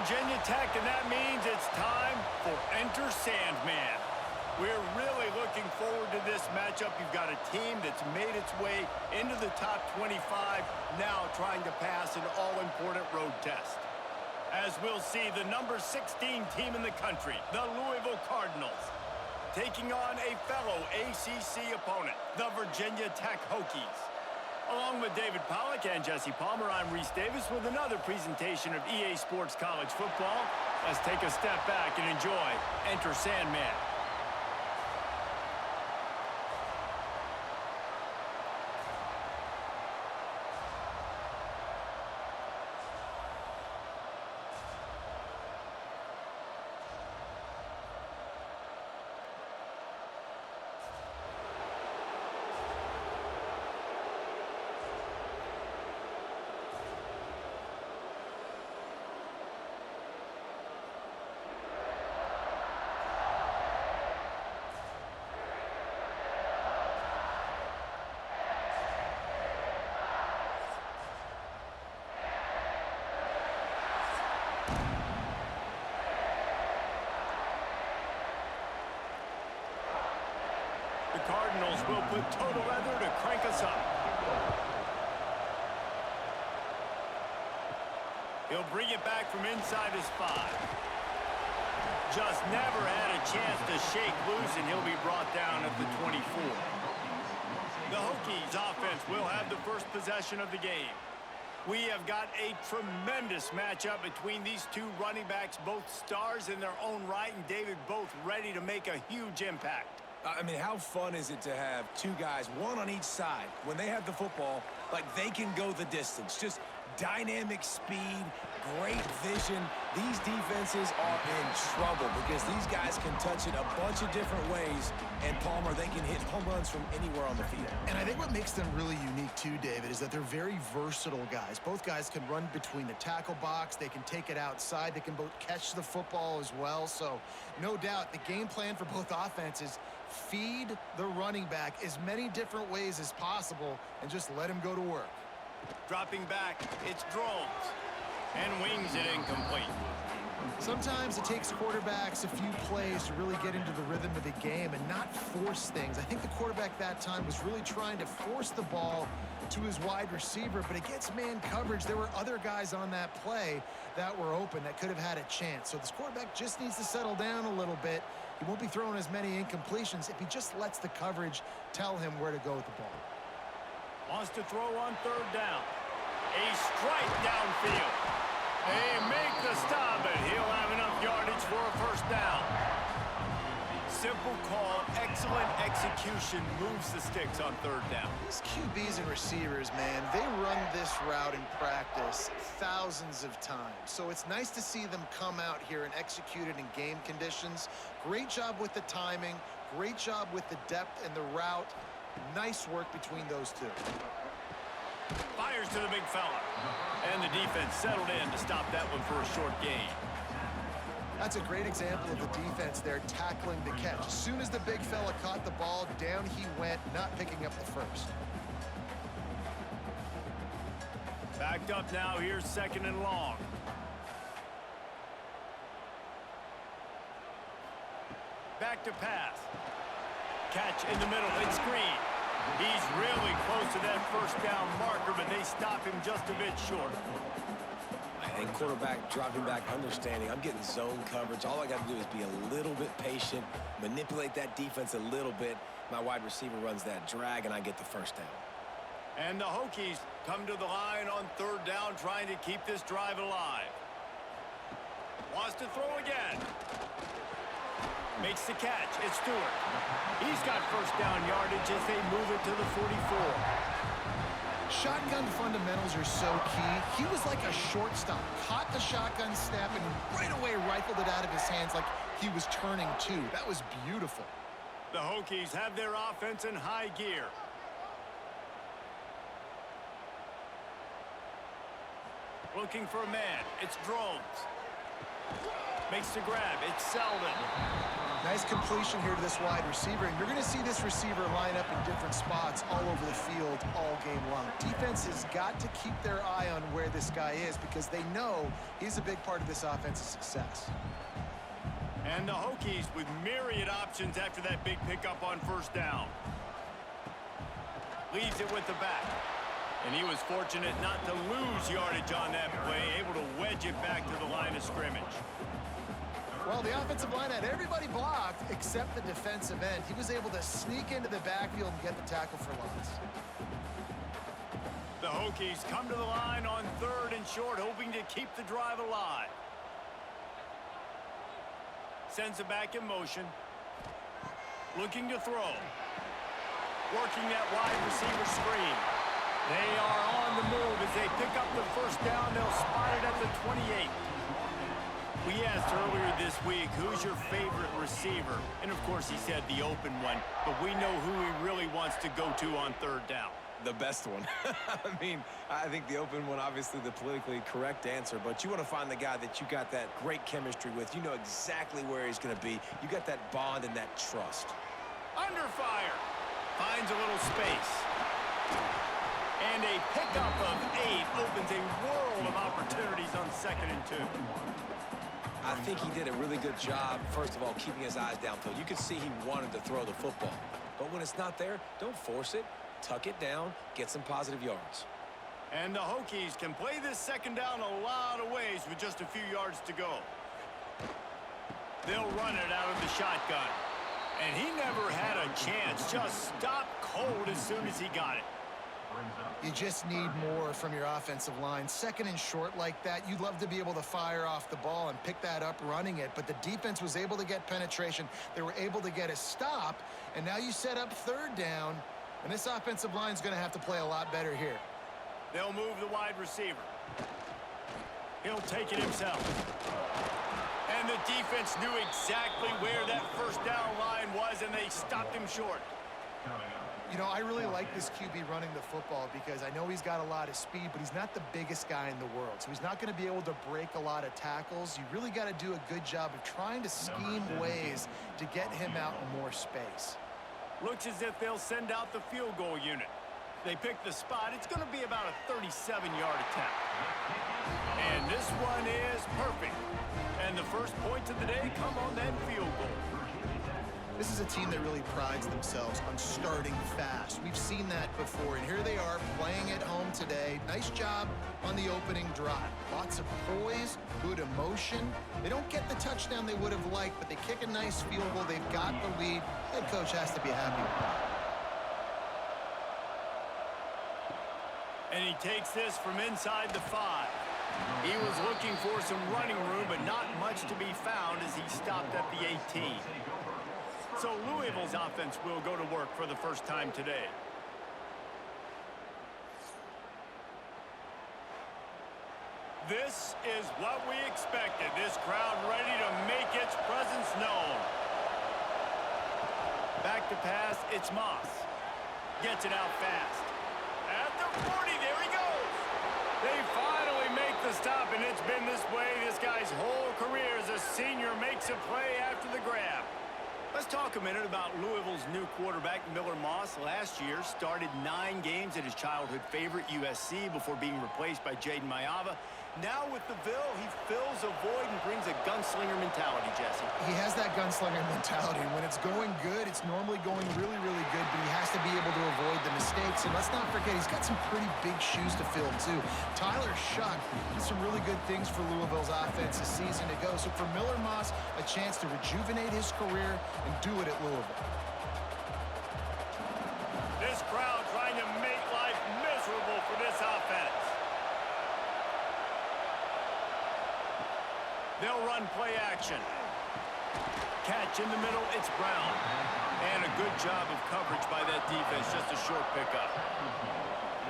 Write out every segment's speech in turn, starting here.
Virginia Tech, and that means it's time for Enter Sandman. We're really looking forward to this matchup. You've got a team that's made its way into the top 25, now trying to pass an all-important road test. As we'll see, the number 16 team in the country, the Louisville Cardinals, taking on a fellow ACC opponent, the Virginia Tech Hokies. Along with David Pollack and Jesse Palmer, I'm Reese Davis with another presentation of EA Sports College Football. Let's take a step back and enjoy Enter Sandman. The Cardinals will put total leather to crank us up. He'll bring it back from inside his 5. Just never had a chance to shake loose, and he'll be brought down at the 24. The Hokies offense will have the first possession of the game. We have got a tremendous matchup between these two running backs, both stars in their own right, and David, both ready to make a huge impact. I mean, how fun is it to have two guys, one on each side, when they have the football, like they can go the distance. Just dynamic speed, great vision. These defenses are in trouble because these guys can touch it a bunch of different ways, and Palmer, they can hit home runs from anywhere on the field. And I think what makes them really unique too, David, is that they're very versatile guys. Both guys can run between the tackle box. They can take it outside. They can both catch the football as well. So no doubt the game plan for both offenses, feed the running back as many different ways as possible and just let him go to work. Dropping back, it's Drones, and wings it incomplete. Sometimes it takes quarterbacks a few plays to really get into the rhythm of the game and not force things. I think the quarterback that time was really trying to force the ball to his wide receiver, but against man coverage, there were other guys on that play that were open that could have had a chance. So this quarterback just needs to settle down a little bit. He won't be throwing as many incompletions if he just lets the coverage tell him where to go with the ball. Wants to throw on third down. A strike downfield. They make the stop, and he'll have enough yardage for a first down. Simple call, excellent execution, moves the sticks on third down. These QBs and receivers, man, they run this route in practice thousands of times. So it's nice to see them come out here and execute it in game conditions. Great job with the timing, great job with the depth and the route. Nice work between those two. Fires to the big fella. And the defense settled in to stop that one for a short gain. That's a great example of the defense there tackling the catch. As soon as the big fella caught the ball, down he went, not picking up the first. Backed up now, here's second and long. Back to pass. Catch in the middle, it's screen. He's really close to that first down marker, but they stop him just a bit short. And quarterback dropping back, understanding I'm getting zone coverage. All I got to do is be a little bit patient, manipulate that defense a little bit. My wide receiver runs that drag, and I get the first down. And the Hokies come to the line on third down, trying to keep this drive alive. Wants to throw again. Makes the catch. It's Stewart. He's got first down yardage as they move it to the 44. Shotgun fundamentals are so key. He was like a shortstop. Caught the shotgun snap and right away rifled it out of his hands like he was turning two. That was beautiful. The Hokies have their offense in high gear. Looking for a man. It's Drones. Makes the grab. It's Selden. Nice completion here to this wide receiver, and you're going to see this receiver line up in different spots all over the field all game long. Defense has got to keep their eye on where this guy is because they know he's a big part of this offense's success. And the Hokies with myriad options after that big pickup on first down. Leaves it with the back. And he was fortunate not to lose yardage on that play, able to wedge it back to the line of scrimmage. Well, the offensive line had everybody blocked except the defensive end. He was able to sneak into the backfield and get the tackle for loss. The Hokies come to the line on 3rd and short, hoping to keep the drive alive. Sends it back in motion. Looking to throw. Working that wide receiver screen. They are on the move as they pick up the first down. They'll spot it at the 28. We asked earlier this week, who's your favorite receiver? And, of course, he said the open one. But we know who he really wants to go to on 3rd down. The best one. I mean, I think the open one, obviously the politically correct answer, but you want to find the guy that you got that great chemistry with. You know exactly where he's going to be. You got that bond and that trust. Under fire. Finds a little space. And a pickup of 8 opens a world of opportunities on 2nd and 2. I think he did a really good job, first of all, keeping his eyes downfield. You could see he wanted to throw the football. But when it's not there, don't force it. Tuck it down, get some positive yards. And the Hokies can play this 2nd down a lot of ways with just a few yards to go. They'll run it out of the shotgun. And he never had a chance. Just stopped cold as soon as he got it. You just need more from your offensive line. 2nd and short like that, you'd love to be able to fire off the ball and pick that up running it. But the defense was able to get penetration. They were able to get a stop. And now you set up 3rd down. And this offensive line is going to have to play a lot better here. They'll move the wide receiver. He'll take it himself. And the defense knew exactly where that first down line was, and they stopped him short. You know, I really like this QB running the football because I know he's got a lot of speed, but he's not the biggest guy in the world. So he's not going to be able to break a lot of tackles. You really got to do a good job of trying to scheme ways to get him out in more space. Looks as if they'll send out the field goal unit. They pick the spot. It's going to be about a 37-yard attempt. And this one is perfect. And the first points of the day come on that field goal. This is a team that really prides themselves on starting fast. We've seen that before, and here they are playing at home today. Nice job on the opening drive. Lots of poise, good emotion. They don't get the touchdown they would have liked, but they kick a nice field goal. They've got the lead. Head coach has to be happy with that. And he takes this from inside the 5. He was looking for some running room, but not much to be found as he stopped at the 18. So Louisville's offense will go to work for the first time today. This is what we expected. This crowd ready to make its presence known. Back to pass, it's Moss. Gets it out fast. At the 40, there he goes. They finally make the stop, and it's been this way this guy's whole career as a senior makes a play after the grab. Let's talk a minute about Louisville's new quarterback, Miller Moss. Last year, started 9 games at his childhood favorite, USC, before being replaced by Jaden Mayava. Now with the Ville, he fills a void and brings a gunslinger mentality, Jesse. He has that gunslinger mentality. When it's going good, it's normally going really, really good, but he has to be able to avoid the mistakes. And let's not forget, he's got some pretty big shoes to fill, too. Tyler Shuck did some really good things for Louisville's offense this season to go. So for Miller Moss, a chance to rejuvenate his career and do it at Louisville. This crowd trying to make life miserable for this offense. They'll run play action. Catch in the middle, it's Brown. And a good job of coverage by that defense, just a short pickup.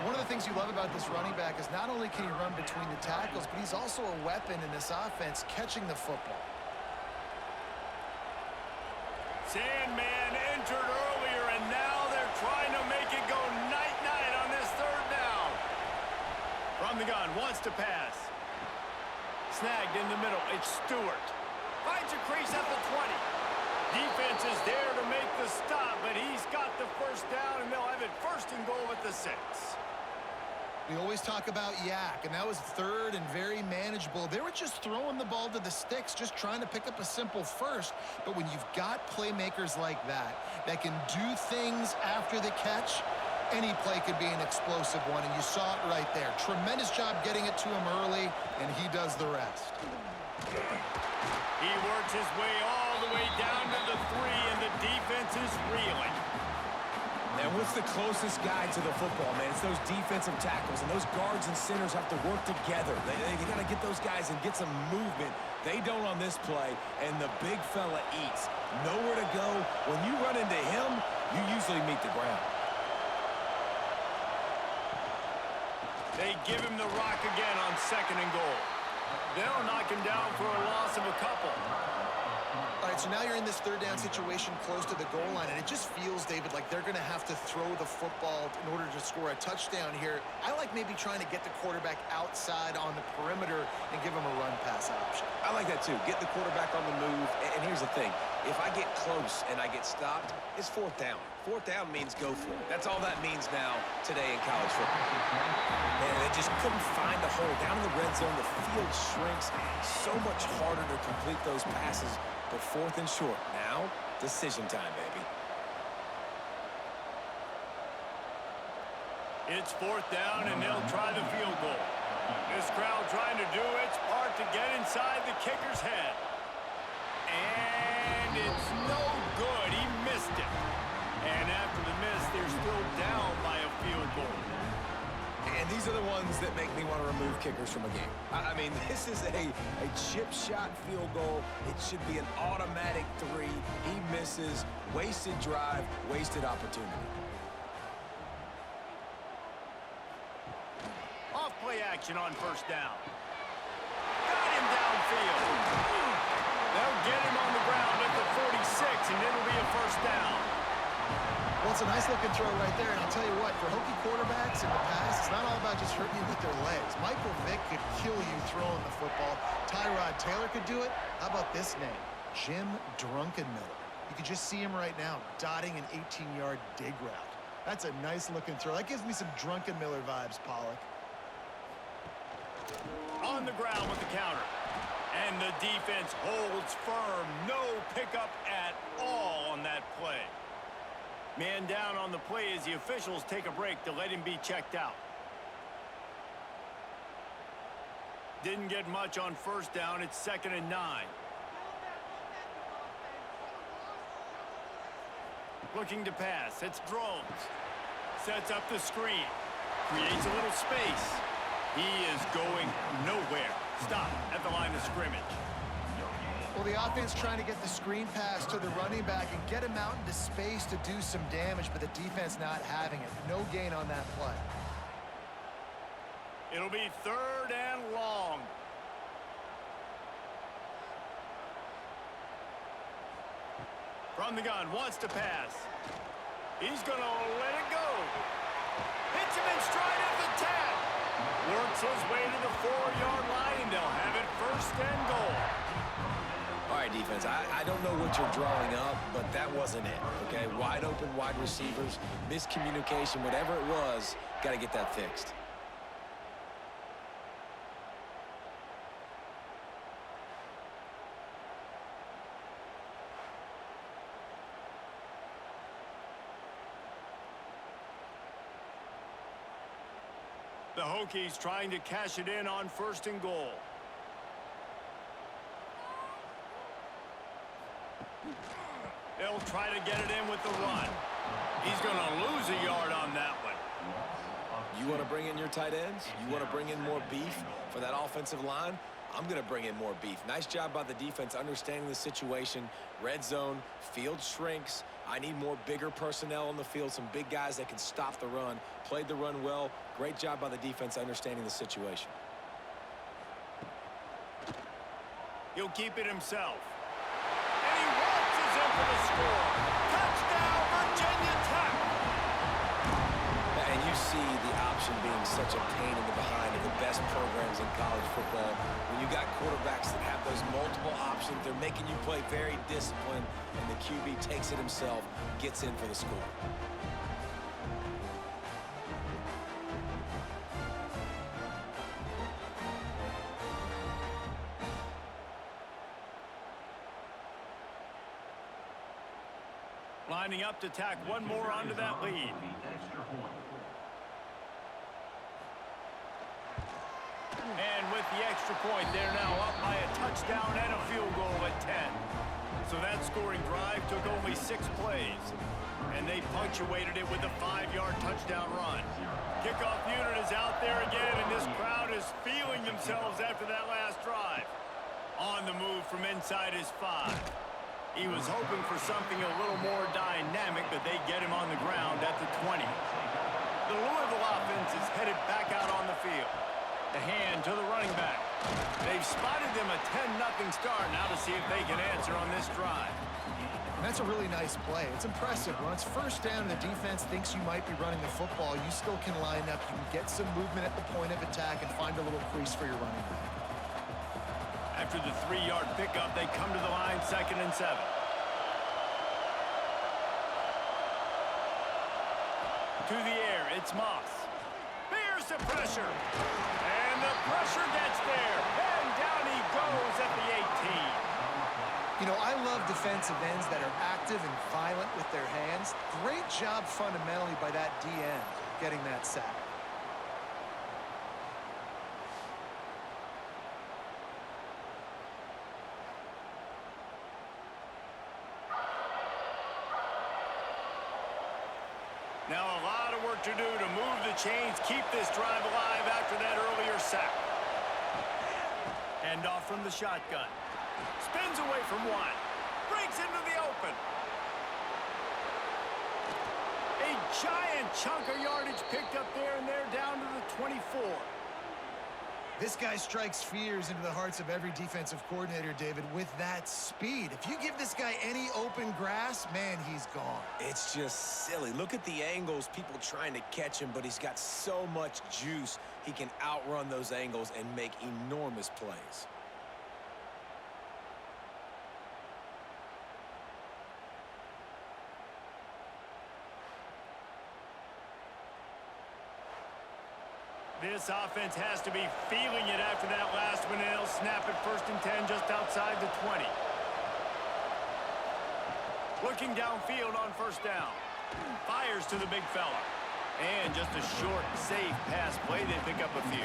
One of the things you love about this running back is not only can he run between the tackles, but he's also a weapon in this offense, catching the football. Sandman entered earlier, and now they're trying to make it go night-night on this 3rd down. From the gun, wants to pass. snagged in the middle. It's Stewart. Finds a crease at the 20. Defense is there to make the stop, but he's got the first down, and they'll have it first and goal at the 6. We always talk about yak, and that was third and very manageable. They were just throwing the ball to the sticks, just trying to pick up a simple first. But when you've got playmakers like that can do things after the catch, any play could be an explosive one, and you saw it right there. Tremendous job getting it to him early, and he does the rest. He works his way all the way down to the 3, and the defense is reeling. And what's the closest guy to the football, man? It's those defensive tackles, and those guards and centers have to work together. They got to get those guys and get some movement. They don't on this play, and the big fella eats. Nowhere to go. When you run into him, you usually meet the ground. They give him the rock again on 2nd and goal. They'll knock him down for a loss of a couple. All right, so now you're in this third down situation close to the goal line, and it just feels, David, like they're going to have to throw the football in order to score a touchdown here. I like maybe trying to get the quarterback outside on the perimeter and give him a run-pass option. I like that, too. Get the quarterback on the move. And here's the thing. If I get close and I get stopped, it's 4th down. 4th down means go for it. That's all that means now today in college football. And they just couldn't find a hole. Down in the red zone, the field shrinks. So much harder to complete those passes. But 4th and short. Now, decision time, baby. It's 4th down, and they'll try the field goal. This crowd trying to do its part to get inside the kicker's head. And it's no good. He missed it. And after the miss, they're still down by a field goal. And these are the ones that make me want to remove kickers from a game. I mean, this is a chip shot field goal. It should be an automatic 3. He misses. Wasted drive, wasted opportunity. Off play action on 1st down. Got him downfield. They'll get him on the ground at the 46, and it'll be a 1st down. Well, it's a nice-looking throw right there, and I'll tell you what, for Hokie quarterbacks in the past, it's not all about just hurting you with their legs. Michael Vick could kill you throwing the football. Tyrod Taylor could do it. How about this name? Jim Drunkenmiller. You can just see him right now, dotting an 18-yard dig route. That's a nice-looking throw. That gives me some Drunkenmiller vibes, Pollock. On the ground with the counter. And the defense holds firm. No pickup at all on that play. Man down on the play as the officials take a break to let him be checked out. Didn't get much on 1st down. It's 2nd and 9. Looking to pass. It's Drones. Sets up the screen. Creates a little space. He is going nowhere. Stop at the line of scrimmage. Well, the offense trying to get the screen pass to the running back and get him out into space to do some damage, but the defense not having it. No gain on that play. It'll be 3rd and long. From the gun, wants to pass. He's going to let it go. Hits him in stride at the 10. Works his way to the 4-yard line, and they'll have it 1st and goal. All right, defense, I don't know what you're drawing up, but that wasn't it, okay? Wide open wide receivers, miscommunication, whatever it was, got to get that fixed. The Hokies trying to cash it in on 1st and goal. They'll try to get it in with the run. He's going to lose a yard on that one. You want to bring in your tight ends? You want to bring in more beef for that offensive line? I'm going to bring in more beef. Nice job by the defense understanding the situation. Red zone, field shrinks. I need more bigger personnel on the field, some big guys that can stop the run. Played the run well. Great job by the defense understanding the situation. He'll keep it himself. And he waltzes in for the score. Touchdown, Virginia Tech! And you see the option being being such a pain in the behind of the best programs in college football. When you got quarterbacks that have those multiple options, they're making you play very disciplined, and the QB takes it himself, gets in for the score. Lining up to tack one more onto that lead. And with the extra point, they're now up by a touchdown and a field goal at 10. So that scoring drive took only 6 plays, and they punctuated it with a 5-yard touchdown run. Kickoff unit is out there again, and this crowd is feeling themselves after that last drive. On the move from inside his 5. He was hoping for something a little more dynamic, but they get him on the ground at the 20. The Louisville offense is headed back out on the field. The hand to the running back. They've spotted them a 10-0 start. Now to see if they can answer on this drive. And that's a really nice play. It's impressive. When it's first down and the defense thinks you might be running the football, you still can line up. You can get some movement at the point of attack and find a little crease for your running back. After the 3-yard pickup, they come to the line 2nd and 7. To the air, it's Moss. Bears the pressure. And the pressure gets there. And down he goes at the 18. You know, I love defensive ends that are active and violent with their hands. Great job fundamentally by that D end getting that sack. Now a lot of work to do to move the chains, keep this drive alive after that earlier sack. Hand off from the shotgun. Spins away from 1. Breaks into the open. A giant chunk of yardage picked up there, and they're down to the 24. This guy strikes fears into the hearts of every defensive coordinator, David, with that speed. If you give this guy any open grass, man, he's gone. It's just silly. Look at the angles, people trying to catch him, but he's got so much juice. He can outrun those angles and make enormous plays. This offense has to be feeling it after that last one, and they'll snap it 1st and 10 just outside the 20. Looking downfield on 1st down. Fires to the big fella. And just a short, safe pass play. They pick up a few.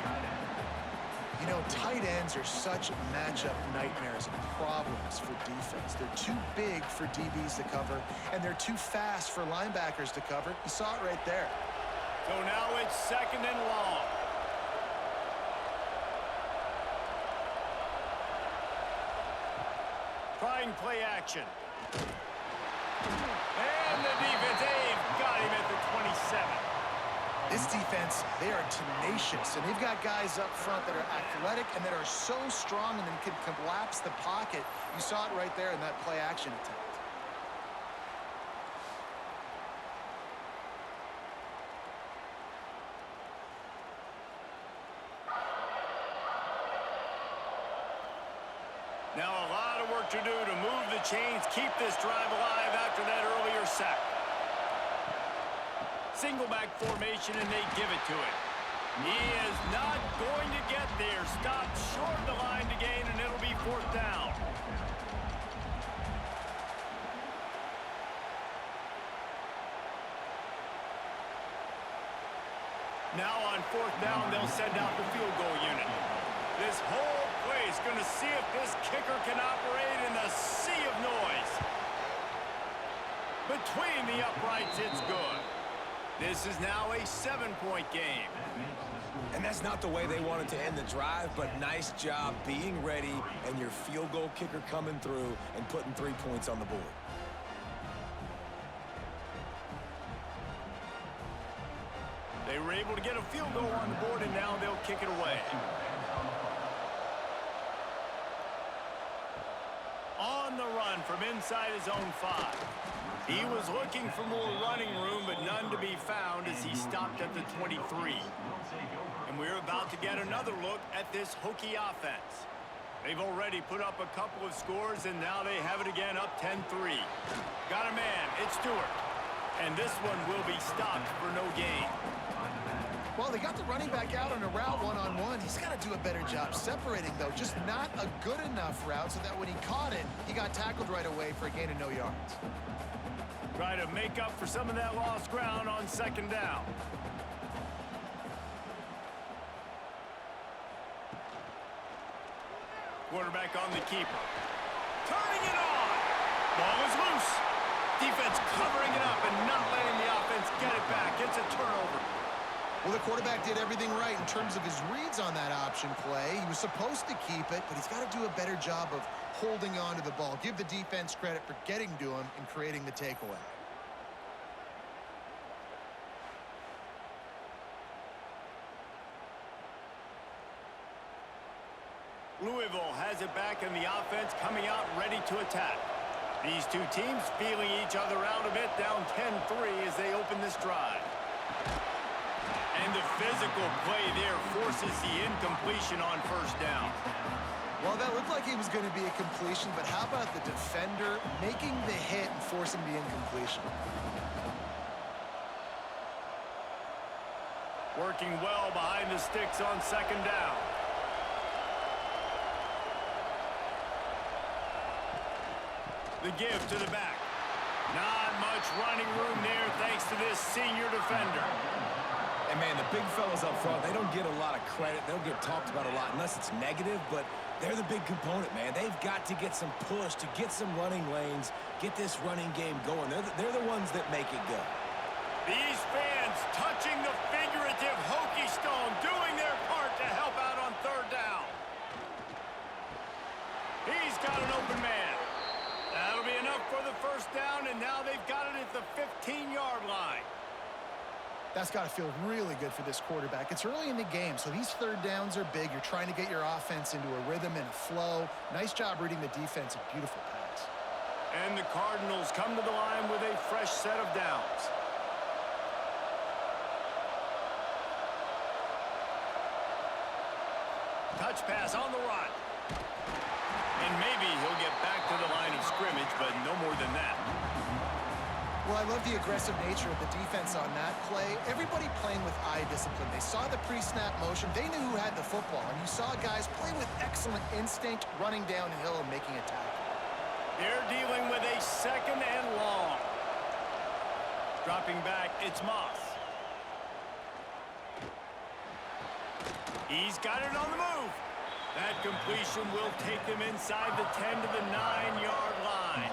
You know, tight ends are such matchup nightmares and problems for defense. They're too big for DBs to cover, and they're too fast for linebackers to cover. You saw it right there. So now it's 2nd and long. Trying play action. And the defense, they've got him at the 27. This defense, they are tenacious, and they've got guys up front that are athletic and that are so strong and then can collapse the pocket. You saw it right there in that play action attempt. Now a lot of work to do to move the chains, keep this drive alive after that earlier sack. Single back formation, and they give it to him. He is not going to get there. Stopped short of the line to gain, and it'll be 4th down. Now on 4th down, they'll send out the field goal unit. This whole place going to see if this kicker can operate in the sea of noise. Between the uprights, it's good. This is now a 7-point game. And that's not the way they wanted to end the drive, but nice job being ready and your field goal kicker coming through and putting 3 points on the board. They were able to get a field goal on the board, and now they'll kick it away. On the run run from inside his own 5. He was looking for more running room, but none to be found as he stopped at the 23. And we're about to get another look at this Hokie offense. They've already put up a couple of scores, and now they have it again up 10-3. Got a man, it's Stewart. And this one will be stopped for no gain. Well, they got the running back out on a route one-on-one. He's got to do a better job separating, though. Just not a good enough route so that when he caught it, he got tackled right away for a gain of no yards. Try to make up for some of that lost ground on second down. Quarterback on the keeper. Turning it on. Ball is loose. Defense covering it up and not letting the offense get it back. It's a turnover. Well, the quarterback did everything right in terms of his reads on that option play. He was supposed to keep it, but he's got to do a better job of holding on to the ball. Give the defense credit for getting to him and creating the takeaway. Louisville has it back in the offense, coming out ready to attack. These two teams feeling each other out a bit, down 10-3 as they open this drive. And the physical play there forces the incompletion on first down. Well, that looked like it was going to be a completion, but how about the defender making the hit and forcing the incompletion? Working well behind the sticks on second down. The give to the back. Not much running room there thanks to this senior defender. And, man, the big fellas up front, they don't get a lot of credit. They don't get talked about a lot unless it's negative, but they're the big component, man. They've got to get some push to get some running lanes, get this running game going. They're the ones that make it go. These fans touching the figurative Hokie stone, doing their part to help out on third down. He's got an open man. That'll be enough for the first down, and now they've got it at the 15-yard line. That's got to feel really good for this quarterback. It's early in the game, so these third downs are big. You're trying to get your offense into a rhythm and a flow. Nice job reading the defense. A beautiful pass. And the Cardinals come to the line with a fresh set of downs. Touch pass on the run. And maybe he'll get back to the line of scrimmage, but no more than that. Well, I love the aggressive nature of the defense on that play. Everybody playing with eye discipline. They saw the pre-snap motion. They knew who had the football. And you saw guys play with excellent instinct, running downhill and making a tackle. They're dealing with a second and long. Dropping back, it's Moss. He's got it on the move. That completion will take them inside the 10 to the 9-yard line.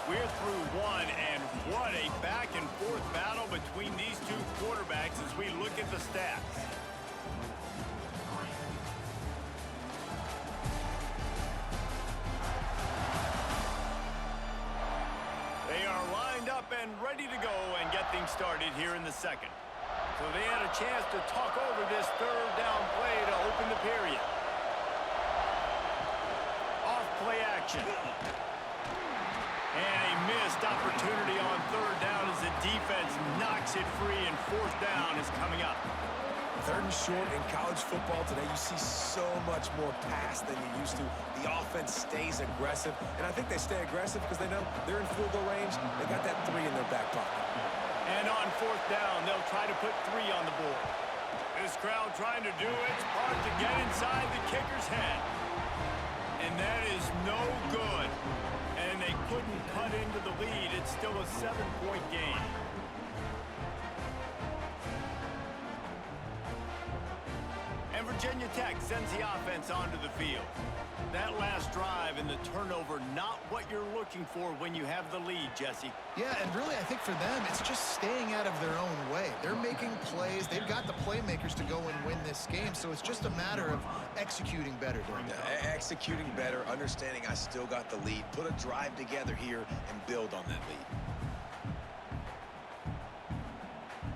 We're through one, and what a back-and-forth battle between these two quarterbacks as we look at the stats. They are lined up and ready to go and get things started here in the second. So they had a chance to talk over this third down play to open the period. Off play action. And a missed opportunity on third down as the defense knocks it free, and fourth down is coming up. Third and short in college football today, you see so much more pass than you used to. The offense stays aggressive, and I think they stay aggressive because they know they're in field goal range. They got that 3 in their back pocket. And on fourth down, they'll try to put 3 on the board. This crowd trying to do its part to get inside the kicker's head. And that is no good. And they couldn't cut into the lead. It's still a 7-point game. And Virginia Tech sends the offense onto the field. That last drive and the turnover, not what you're looking for when you have the lead, Jesse. Yeah, and really, I think for them, it's just staying out of their own way. They're making plays. They've got the playmakers to go and win this game, so it's just a matter of executing better during the game. Executing better, understanding I still got the lead, put a drive together here and build on that lead.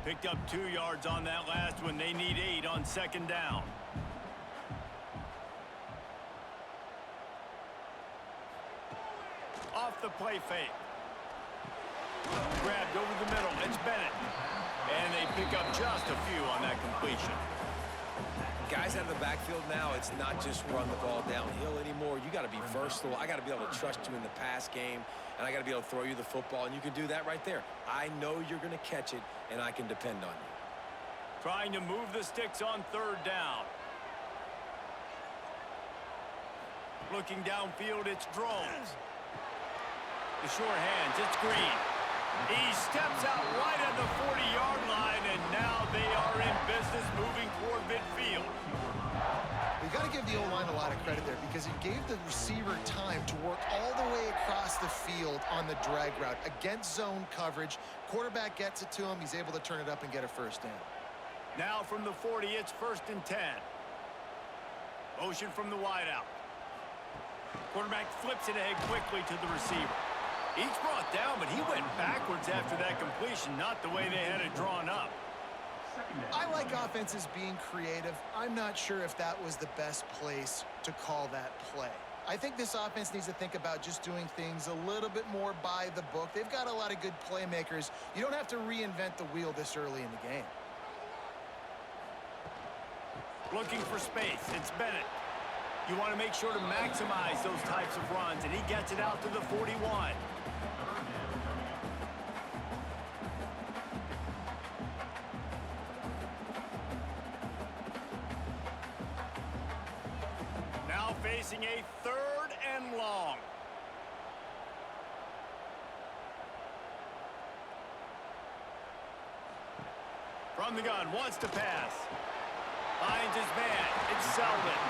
Picked up 2 yards on that last one. They need 8 on second down. Off the play fake. Grabbed over the middle. It's Bennett. And they pick up just a few on that completion. Guys out of the backfield now, it's not just run the ball downhill anymore. You got to be versatile. I got to be able to trust you in the pass game, and I got to be able to throw you the football, and you can do that right there. I know you're going to catch it, and I can depend on you. Trying to move the sticks on third down. Looking downfield, it's Drones. The short hands, it's Green. He steps out right at the 40-yard line, and now they are in business moving toward midfield. You got to give the O-line a lot of credit there because it gave the receiver time to work all the way across the field on the drag route against zone coverage. Quarterback gets it to him. He's able to turn it up and get a first down. Now from the 40, it's 1st and 10. Motion from the wideout. Quarterback flips it ahead quickly to the receiver. He's brought down, but he went backwards after that completion, not the way they had it drawn up. I like offenses being creative. I'm not sure if that was the best place to call that play. I think this offense needs to think about just doing things a little bit more by the book. They've got a lot of good playmakers. You don't have to reinvent the wheel this early in the game. Looking for space, it's Bennett. You want to make sure to maximize those types of runs, and he gets it out to the 41. Now facing a 3rd and long. From the gun, wants to pass. Finds his man. It's Selden.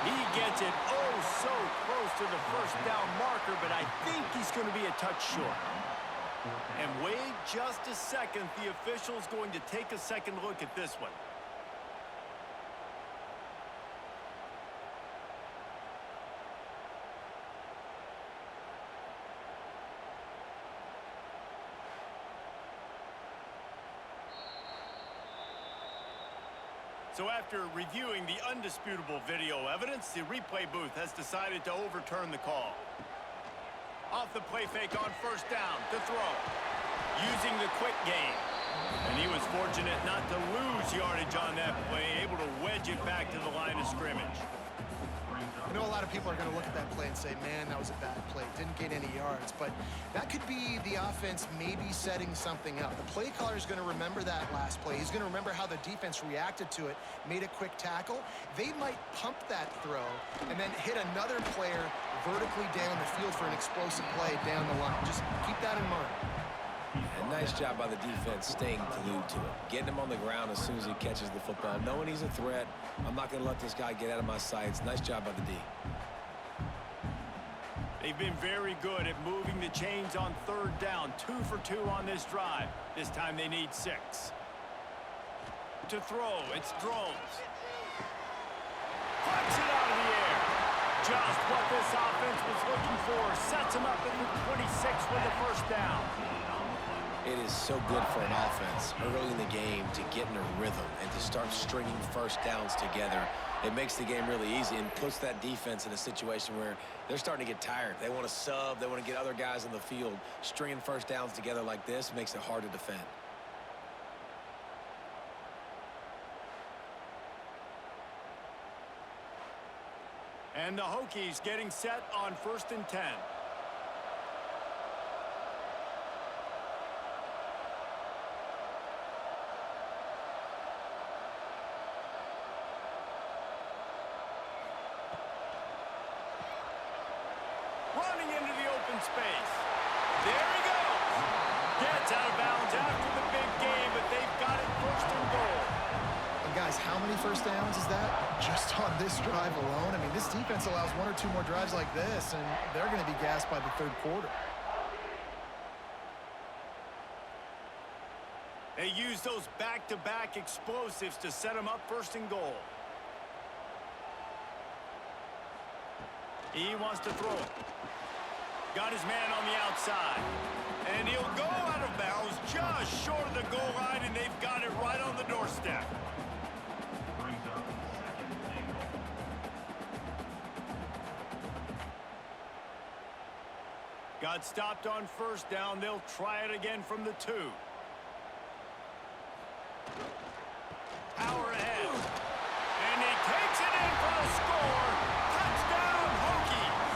He gets it so close to the first down marker, but I think he's going to be a touch short. And wait just a second. The official's going to take a second look at this one. So after reviewing the undisputable video evidence, the replay booth has decided to overturn the call. Off the play fake on 1st down to throw. Using the quick game. And he was fortunate not to lose yardage on that play, able to wedge it back to the line of scrimmage. I know a lot of people are going to look at that play and say, man, that was a bad play. Didn't get any yards. But that could be the offense maybe setting something up. The play caller is going to remember that last play. He's going to remember how the defense reacted to it, made a quick tackle. They might pump that throw and then hit another player vertically down the field for an explosive play down the line. Just keep that in mind. And nice job by the defense staying glued to him. Getting him on the ground as soon as he catches the football. Knowing he's a threat, I'm not going to let this guy get out of my sights. Nice job by the D. They've been very good at moving the chains on 3rd down. 2 for 2 on this drive. This time they need 6. To throw, it's Drones. Punch it out of the air. Just what this offense was looking for. Sets him up at the 26 with the 1st down. It is so good for an offense early in the game to get in a rhythm and to start stringing 1st downs together. It makes the game really easy and puts that defense in a situation where they're starting to get tired. They want to sub. They want to get other guys on the field. Stringing 1st downs together like this makes it hard to defend. And the Hokies getting set on 1st and 10. Running into the open space. There he goes. Gets out of bounds after the big game, but they've got it 1st and goal. And guys, how many first downs is that? Just on this drive alone. I mean, this defense allows 1 or 2 more drives like this, and they're going to be gassed by the third quarter. They use those back-to-back explosives to set them up first and goal. He wants to throw it. Got his man on the outside. And he'll go out of bounds just short of the goal line, and they've got it right on the doorstep. Got stopped on first down. They'll try it again from the 2. Power ahead. And he takes it in for the score. Touchdown, Hokies.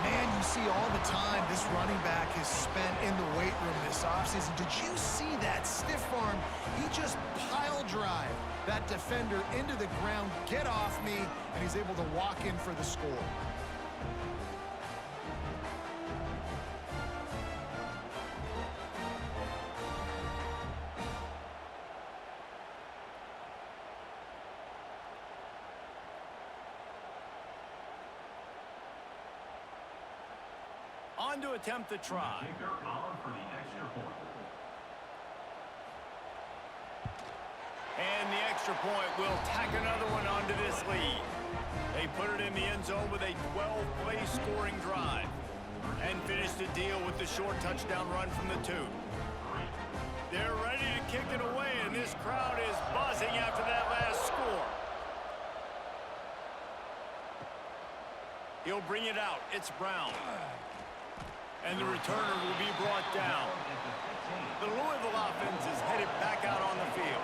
Man, you see all the time this running back is spent in the weight room this offseason. Did you see that stiff arm? He just pile drive that defender into the ground. Get off me. And he's able to walk in for the score. On to attempt the try. And the extra point will tack another one onto this lead. They put it in the end zone with a 12-play scoring drive. And finish the deal with the short touchdown run from the 2. They're ready to kick it away, and this crowd is buzzing after that last score. He'll bring it out. It's Brown. And the returner will be brought down. The Louisville offense is headed back out on the field.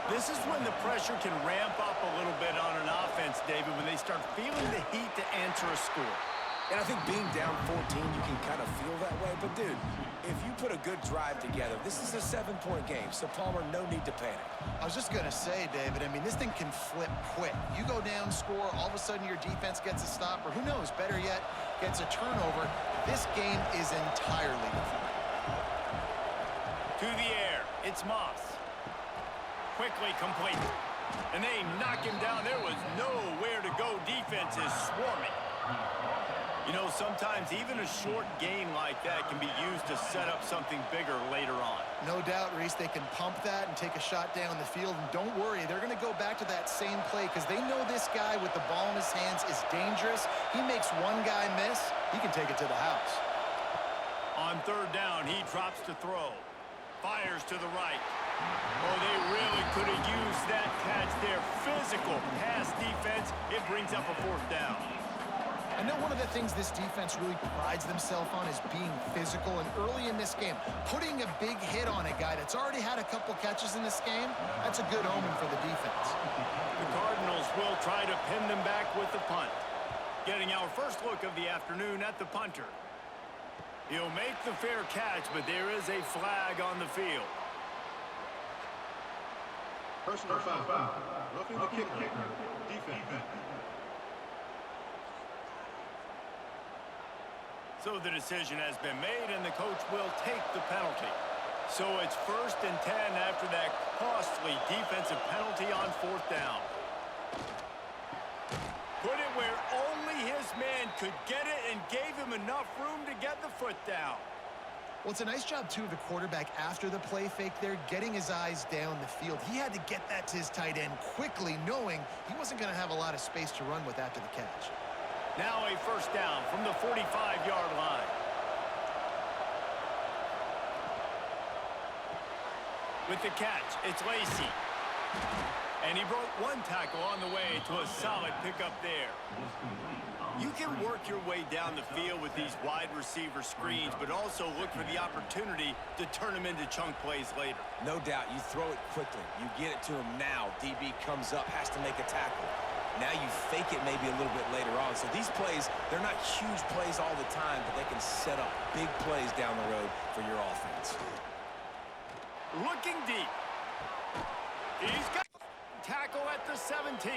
This is when the pressure can ramp up a little bit on an offense, David, when they start feeling the heat to answer a score. And I think being down 14, you can kind of feel that way. But, dude, if you put a good drive together, this is a 7-point game. So, Palmer, no need to panic. I was just going to say, David, I mean, this thing can flip quick. You go down, score, all of a sudden your defense gets a stop, or who knows, better yet, gets a turnover. This game is entirely different. To the air, it's Moss. Quickly complete. And they knock him down. There was nowhere to go. Defense is swarming. You know, sometimes even a short gain like that can be used to set up something bigger later on. No doubt, Reese, they can pump that and take a shot down the field. And don't worry, they're going to go back to that same play because they know this guy with the ball in his hands is dangerous. He makes one guy miss, he can take it to the house. On third down, he drops to throw. Fires to the right. Oh, they really could have used that catch there. Physical pass defense. It brings up a fourth down. I know one of the things this defense really prides themselves on is being physical, and early in this game, putting a big hit on a guy that's already had a couple catches in this game, that's a good omen for the defense. The Cardinals will try to pin them back with the punt. Getting our first look of the afternoon at the punter. He'll make the fair catch, but there is a flag on the field. Personal foul. Roughing the kicker. Defense. So the decision has been made, and the coach will take the penalty. So it's 1st and 10 after that costly defensive penalty on fourth down. Put it where only his man could get it and gave him enough room to get the foot down. Well, it's a nice job, too, of the quarterback after the play fake there, getting his eyes down the field. He had to get that to his tight end quickly, knowing he wasn't going to have a lot of space to run with after the catch. Now a first down from the 45-yard line. With the catch, it's Lacey. And he broke one tackle on the way to a solid pickup there. You can work your way down the field with these wide receiver screens, but also look for the opportunity to turn them into chunk plays later. No doubt, you throw it quickly. You get it to him now. DB comes up, has to make a tackle. Now you fake it maybe a little bit later on. So these plays, they're not huge plays all the time, but they can set up big plays down the road for your offense. Looking deep. He's got tackle at the 17.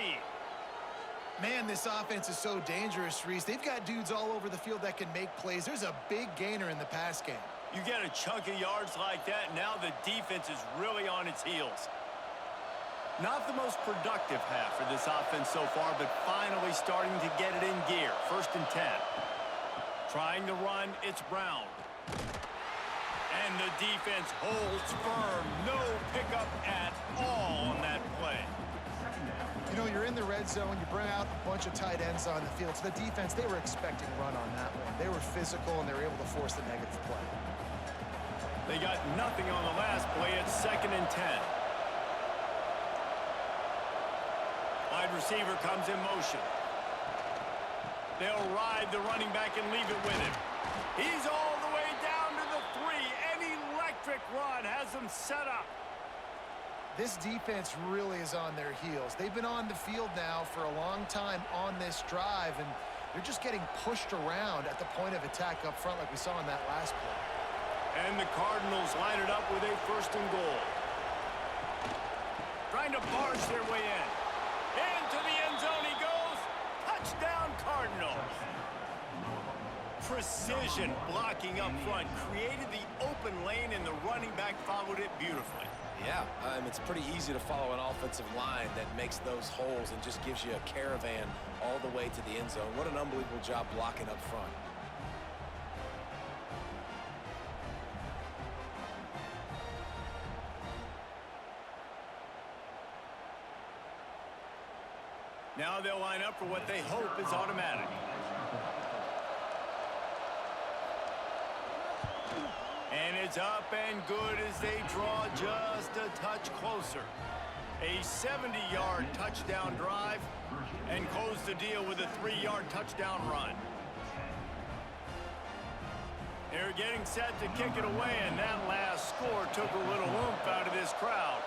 Man, this offense is so dangerous, Reese. They've got dudes all over the field that can make plays. There's a big gainer in the pass game. You get a chunk of yards like that, now the defense is really on its heels. Not the most productive half for this offense so far, but finally starting to get it in gear. 1st and 10. Trying to run, it's Brown. And the defense holds firm. No pickup at all on that play. You know, you're in the red zone, you bring out a bunch of tight ends on the field. So the defense, they were expecting run on that one. They were physical, and they were able to force the negative play. They got nothing on the last play. It's 2nd and 10. Wide receiver comes in motion. They'll ride the running back and leave it with him. He's all the way down to the 3. An electric run has them set up. This defense really is on their heels. They've been on the field now for a long time on this drive, and they're just getting pushed around at the point of attack up front like we saw in that last play. And the Cardinals line it up with a 1st and goal. Trying to barge their way in. Into the end zone he goes. Touchdown, Cardinals. Precision blocking up front created the open lane, and the running back followed it beautifully. Yeah, it's pretty easy to follow an offensive line that makes those holes and just gives you a caravan all the way to the end zone. What an unbelievable job blocking up front. Now they'll line up for what they hope is automatic. And it's up and good as they draw just a touch closer. A 70-yard touchdown drive and close the deal with a 3-yard touchdown run. They're getting set to kick it away, and that last score took a little oomph out of this crowd.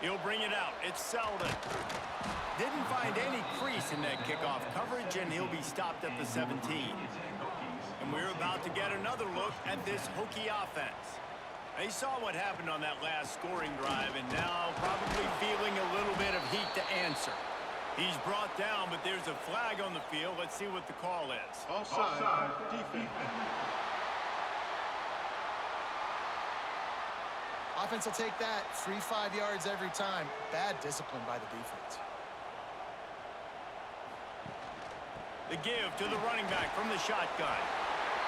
He'll bring it out. It's Selden. Didn't find any crease in that kickoff coverage, and he'll be stopped at the 17. And we're about to get another look at this Hokie offense. They saw what happened on that last scoring drive, and now probably feeling a little bit of heat to answer. He's brought down, but there's a flag on the field. Let's see what the call is. Offside, defense. Offense will take that. Free 5 yards every time. Bad discipline by the defense. The give to the running back from the shotgun.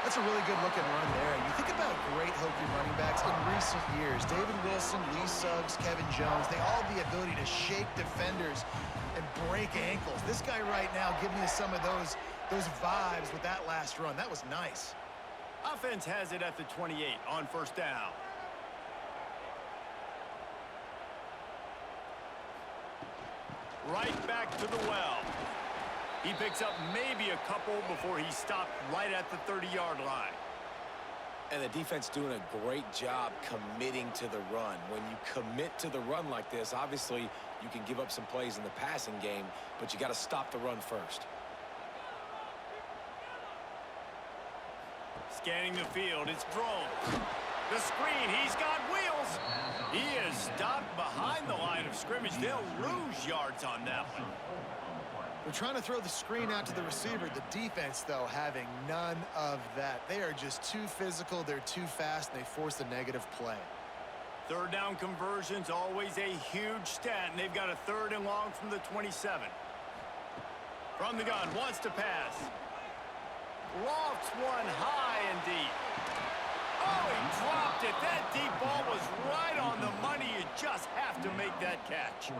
That's a really good-looking run there. And you think about great Hokie running backs in recent years. David Wilson, Lee Suggs, Kevin Jones, they all have the ability to shake defenders and break ankles. This guy right now giving you some of those vibes with that last run. That was nice. Offense has it at the 28 on 1st down. Right back to the well. He picks up maybe a couple before he stopped right at the 30-yard line. And the defense doing a great job committing to the run. When you commit to the run like this, obviously you can give up some plays in the passing game, but you got to stop the run first. Scanning the field, it's Drones. The screen, he's got wheels. He is stopped behind the line of scrimmage. They'll lose yards on that one. They're trying to throw the screen out to the receiver. The defense, though, having none of that. They are just too physical. They're too fast, and they force the negative play. 3rd down conversion's always a huge stat, and they've got a 3rd and long from the 27. From the gun, wants to pass. Lofts one high and deep. Oh, he dropped it. That deep ball was right on the money. You just have to make that catch.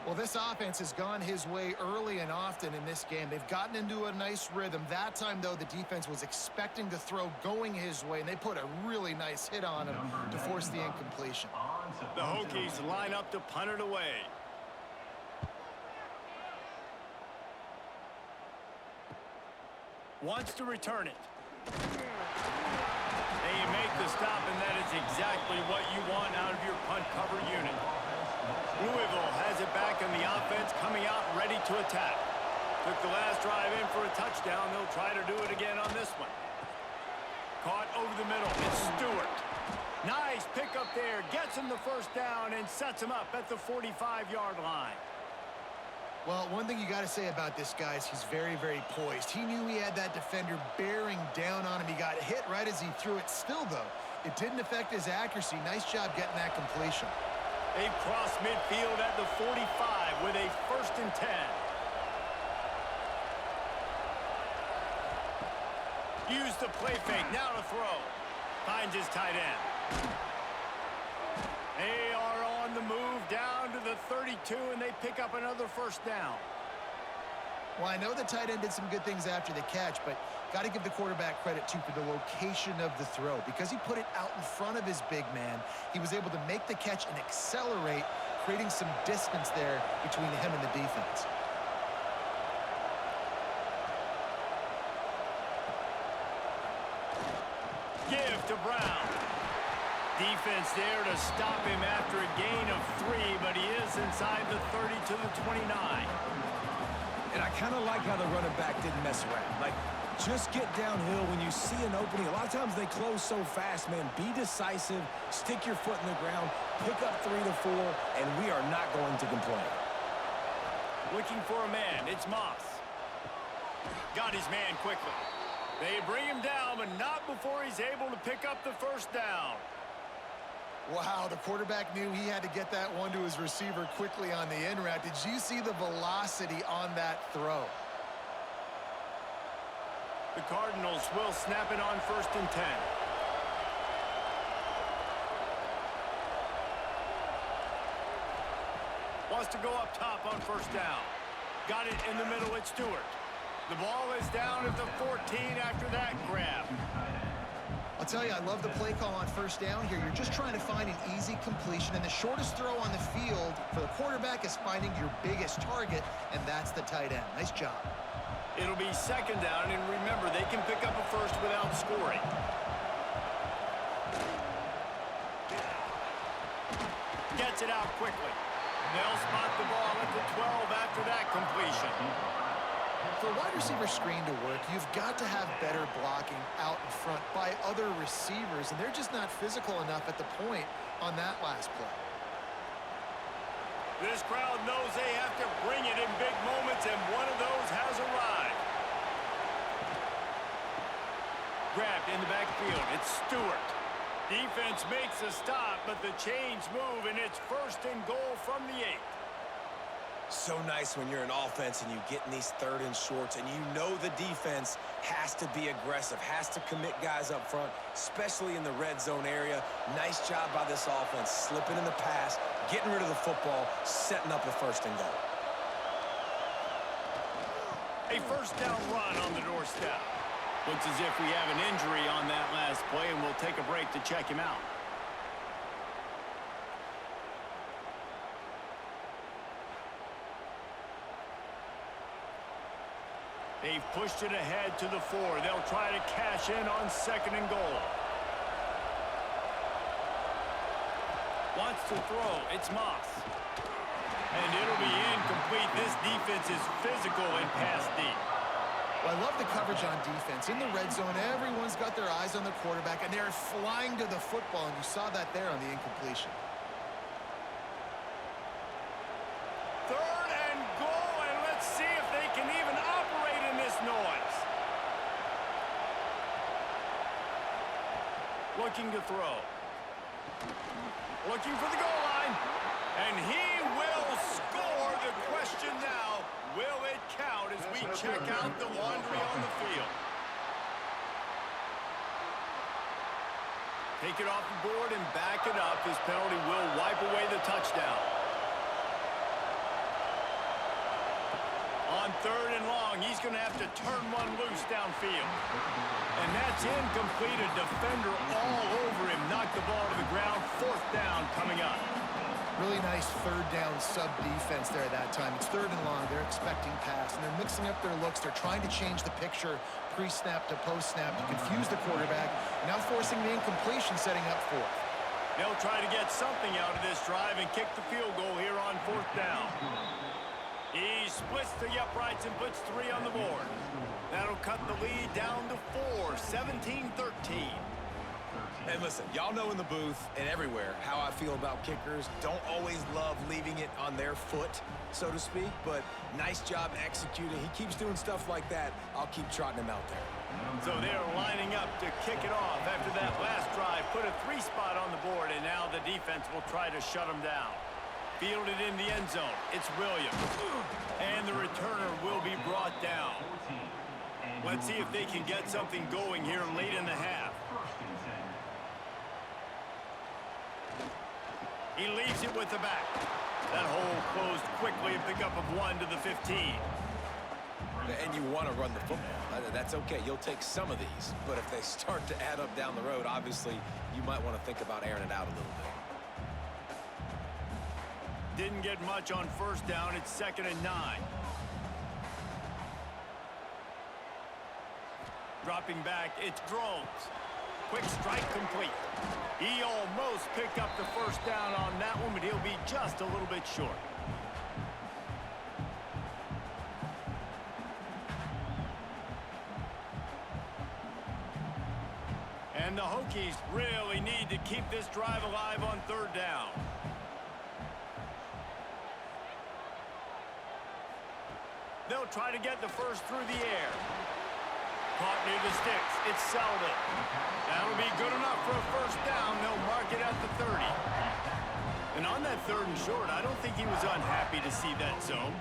Well, this offense has gone his way early and often in this game. They've gotten into a nice rhythm. That time, though, the defense was expecting to throw going his way, and they put a really nice hit on him to force the incompletion. The Hokies line up to punt it away. Wants to return it. And you make the stop, and that is exactly what you want out of your punt cover unit. Louisville has it back in the offense, coming out ready to attack. Took the last drive in for a touchdown. They'll try to do it again on this one. Caught over the middle. It's Stewart. Nice pickup there. Gets him the 1st down and sets him up at the 45-yard line. Well, one thing you got to say about this guy is he's very, very poised. He knew he had that defender bearing down on him. He got hit right as he threw it. Still, though, It didn't affect his accuracy. Nice job getting that completion. They cross midfield at the 45 with a 1st and 10. Use the play fake, now to throw. Finds his tight end. They are on the move down to the 32, and they pick up another 1st down. Well, I know the tight end did some good things after the catch, but got to give the quarterback credit, too, for the location of the throw. Because he put it out in front of his big man, he was able to make the catch and accelerate, creating some distance there between him and the defense. Give to Brown. Defense there to stop him after a gain of 3, but he is inside the 30 to the 29. And I kind of like how the running back didn't mess around. Like, just get downhill when you see an opening. A lot of times they close so fast, man. Be decisive, stick your foot in the ground, pick up 3 to 4, and we are not going to complain. Looking for a man. It's Moss. Got his man quickly. They bring him down, but not before he's able to pick up the 1st down. Wow, the quarterback knew he had to get that one to his receiver quickly on the in route. Did you see the velocity on that throw? The Cardinals will snap it on 1st and 10. Wants to go up top on 1st down. Got it in the middle at Stewart. The ball is down at the 14 after that grab. I'll tell you, I love the play call on 1st down here. You're just trying to find an easy completion, and the shortest throw on the field for the quarterback is finding your biggest target, and that's the tight end. Nice job. It'll be 2nd down, and remember, they can pick up a 1st without scoring. Gets it out quickly. They'll spot the ball at the 12 after that completion. For a wide receiver screen to work, you've got to have better blocking out in front by other receivers, and they're just not physical enough at the point on that last play. This crowd knows they have to bring it in big moments, and one of those has arrived. Grabbed in the backfield. It's Stewart. Defense makes a stop, but the chains move, and it's 1st and goal from the 8. So nice when you're an offense and you get in these 3rd and shorts, and you know the defense has to be aggressive, has to commit guys up front, especially in the red zone area. Nice job by this offense, slipping in the pass, getting rid of the football, setting up a 1st and goal. A 1st down run on the doorstep. Looks as if we have an injury on that last play, and we'll take a break to check him out. They've pushed it ahead to the 4. They'll try to cash in on 2nd and goal. Wants to throw. It's Moss. And it'll be incomplete. This defense is physical and pass deep. Well, I love the coverage on defense. In the red zone, everyone's got their eyes on the quarterback, and they're flying to the football, and you saw that there on the incompletion. 3rd and goal, and let's see if they can even operate in this noise. Looking to throw. Looking for the goal line. And he will score. The question now, will it count as we check out the laundry on the field? Take it off the board and back it up. This penalty will wipe away the touchdown. On 3rd and long, he's going to have to turn one loose downfield. And that's incomplete. A defender all over him. Knocked the ball to the ground. 4th down coming up. Really nice 3rd down sub-defense there that time. It's 3rd and long. They're expecting pass, and they're mixing up their looks. They're trying to change the picture pre-snap to post-snap to confuse the quarterback, now forcing the incompletion, setting up 4th. They'll try to get something out of this drive and kick the field goal here on 4th down. He splits the uprights and puts 3 on the board. That'll cut the lead down to 4, 17-13. And listen, y'all know in the booth and everywhere how I feel about kickers. Don't always love leaving it on their foot, so to speak, but nice job executing. He keeps doing stuff like that. I'll keep trotting him out there. So they're lining up to kick it off after that last drive. Put a 3-spot on the board, and now the defense will try to shut them down. Fielded in the end zone. It's Williams. And the returner will be brought down. Let's see if they can get something going here late in the half. He leaves it with the back. That hole closed quickly, a pickup of 1 to the 15. And you want to run the football. That's okay. You'll take some of these. But if they start to add up down the road, obviously, you might want to think about airing it out a little bit. Didn't get much on first down. It's 2nd and 9. Dropping back, it's Drones. Quick strike complete. He almost picked up the first down on that one, but he'll be just a little bit short. And the Hokies really need to keep this drive alive on 3rd down. They'll try to get the first through the air. Caught near the sticks. It's Selden. That'll be good enough for a first down. They'll mark it at the 30. And on that 3rd and short, I don't think he was unhappy to see that zone.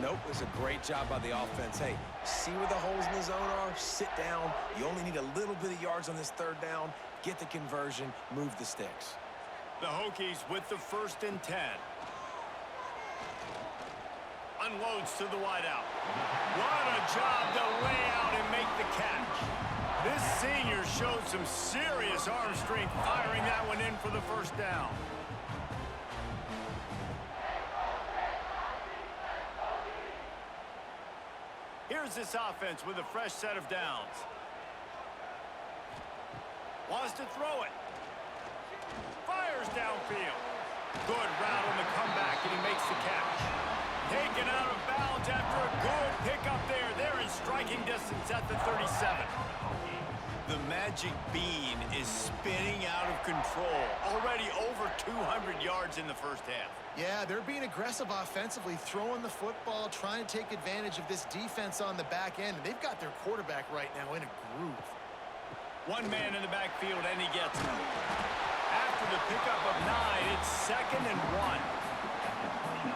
Nope, it was a great job by the offense. Hey, see where the holes in the zone are? Sit down. You only need a little bit of yards on this 3rd down. Get the conversion. Move the sticks. The Hokies with the 1st and 10. Unloads to the wideout. What a job to lay out and make the catch. This senior showed some serious arm strength firing that one in for the first down. Here's this offense with a fresh set of downs. Wants to throw it. Fires downfield. Good route on the comeback, and he makes the catch. Taken out of bounds after a good pickup there. They're in striking distance at the 37. The magic bean is spinning out of control. Already over 200 yards in the first half. Yeah, they're being aggressive offensively, throwing the football, trying to take advantage of this defense on the back end. And they've got their quarterback right now in a groove. One man in the backfield, and he gets him. After the pickup of 9, it's 2nd and 1.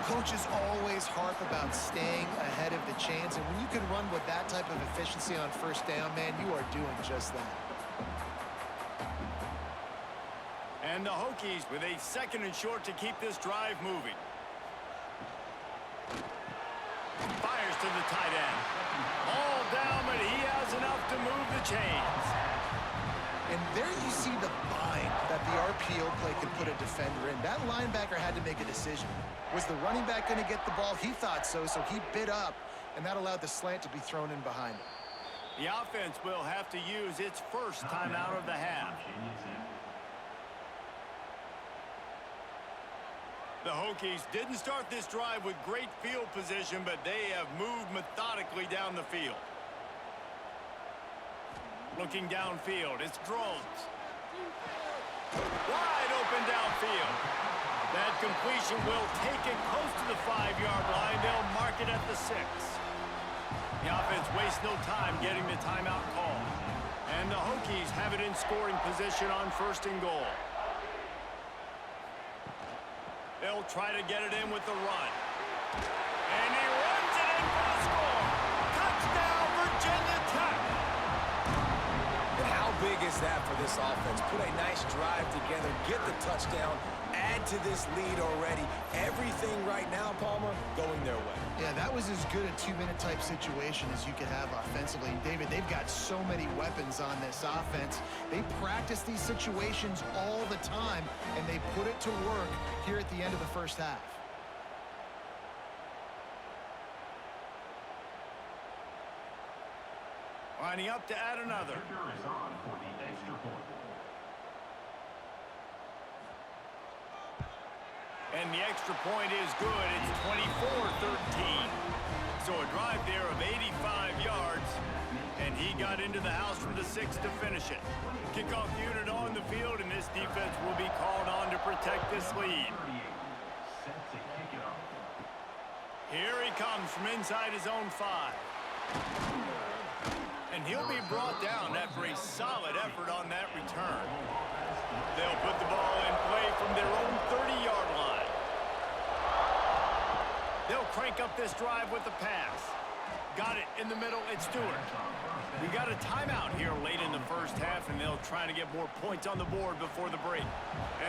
Coaches always harp about staying ahead of the chains, and when you can run with that type of efficiency on first down, man, you are doing just that. And the Hokies with a 2nd and short to keep this drive moving. Fires to the tight end. All down, but he has enough to move the chains. And there you see the bind that the RPO play could put a defender in. That linebacker had to make a decision. Was the running back going to get the ball? He thought so, so he bit up, and that allowed the slant to be thrown in behind him. The offense will have to use its first timeout of the half. The Hokies didn't start this drive with great field position, but they have moved methodically down the field. Looking downfield, it's Drones. Wide open downfield. That completion will take it close to the 5-yard line. They'll mark it at the 6. The offense wastes no time getting the timeout call. And the Hokies have it in scoring position on 1st and goal. They'll try to get it in with the run. And he runs it in for the score. Touchdown, Virginia Tech. And how big is that for this offense? Put a nice drive together, get the touchdown, add to this lead already. Everything right now, Palmer, going their way. Yeah, that was as good a 2-minute type situation as you could have offensively. David, they've got so many weapons on this offense. They practice these situations all the time, and they put it to work here at the end of the first half. Lining up to add another. Is on for the extra point. And the extra point is good. It's 24-13. So a drive there of 85 yards. And he got into the house from the 6 to finish it. Kickoff unit on the field, and this defense will be called on to protect this lead. Set to kick it off. Here he comes from inside his own 5. And he'll be brought down after a solid effort on that return. They'll put the ball in play from their own 30-yard line. They'll crank up this drive with the pass. Got it in the middle. It's Stewart. We got a timeout here late in the first half, and they'll try to get more points on the board before the break.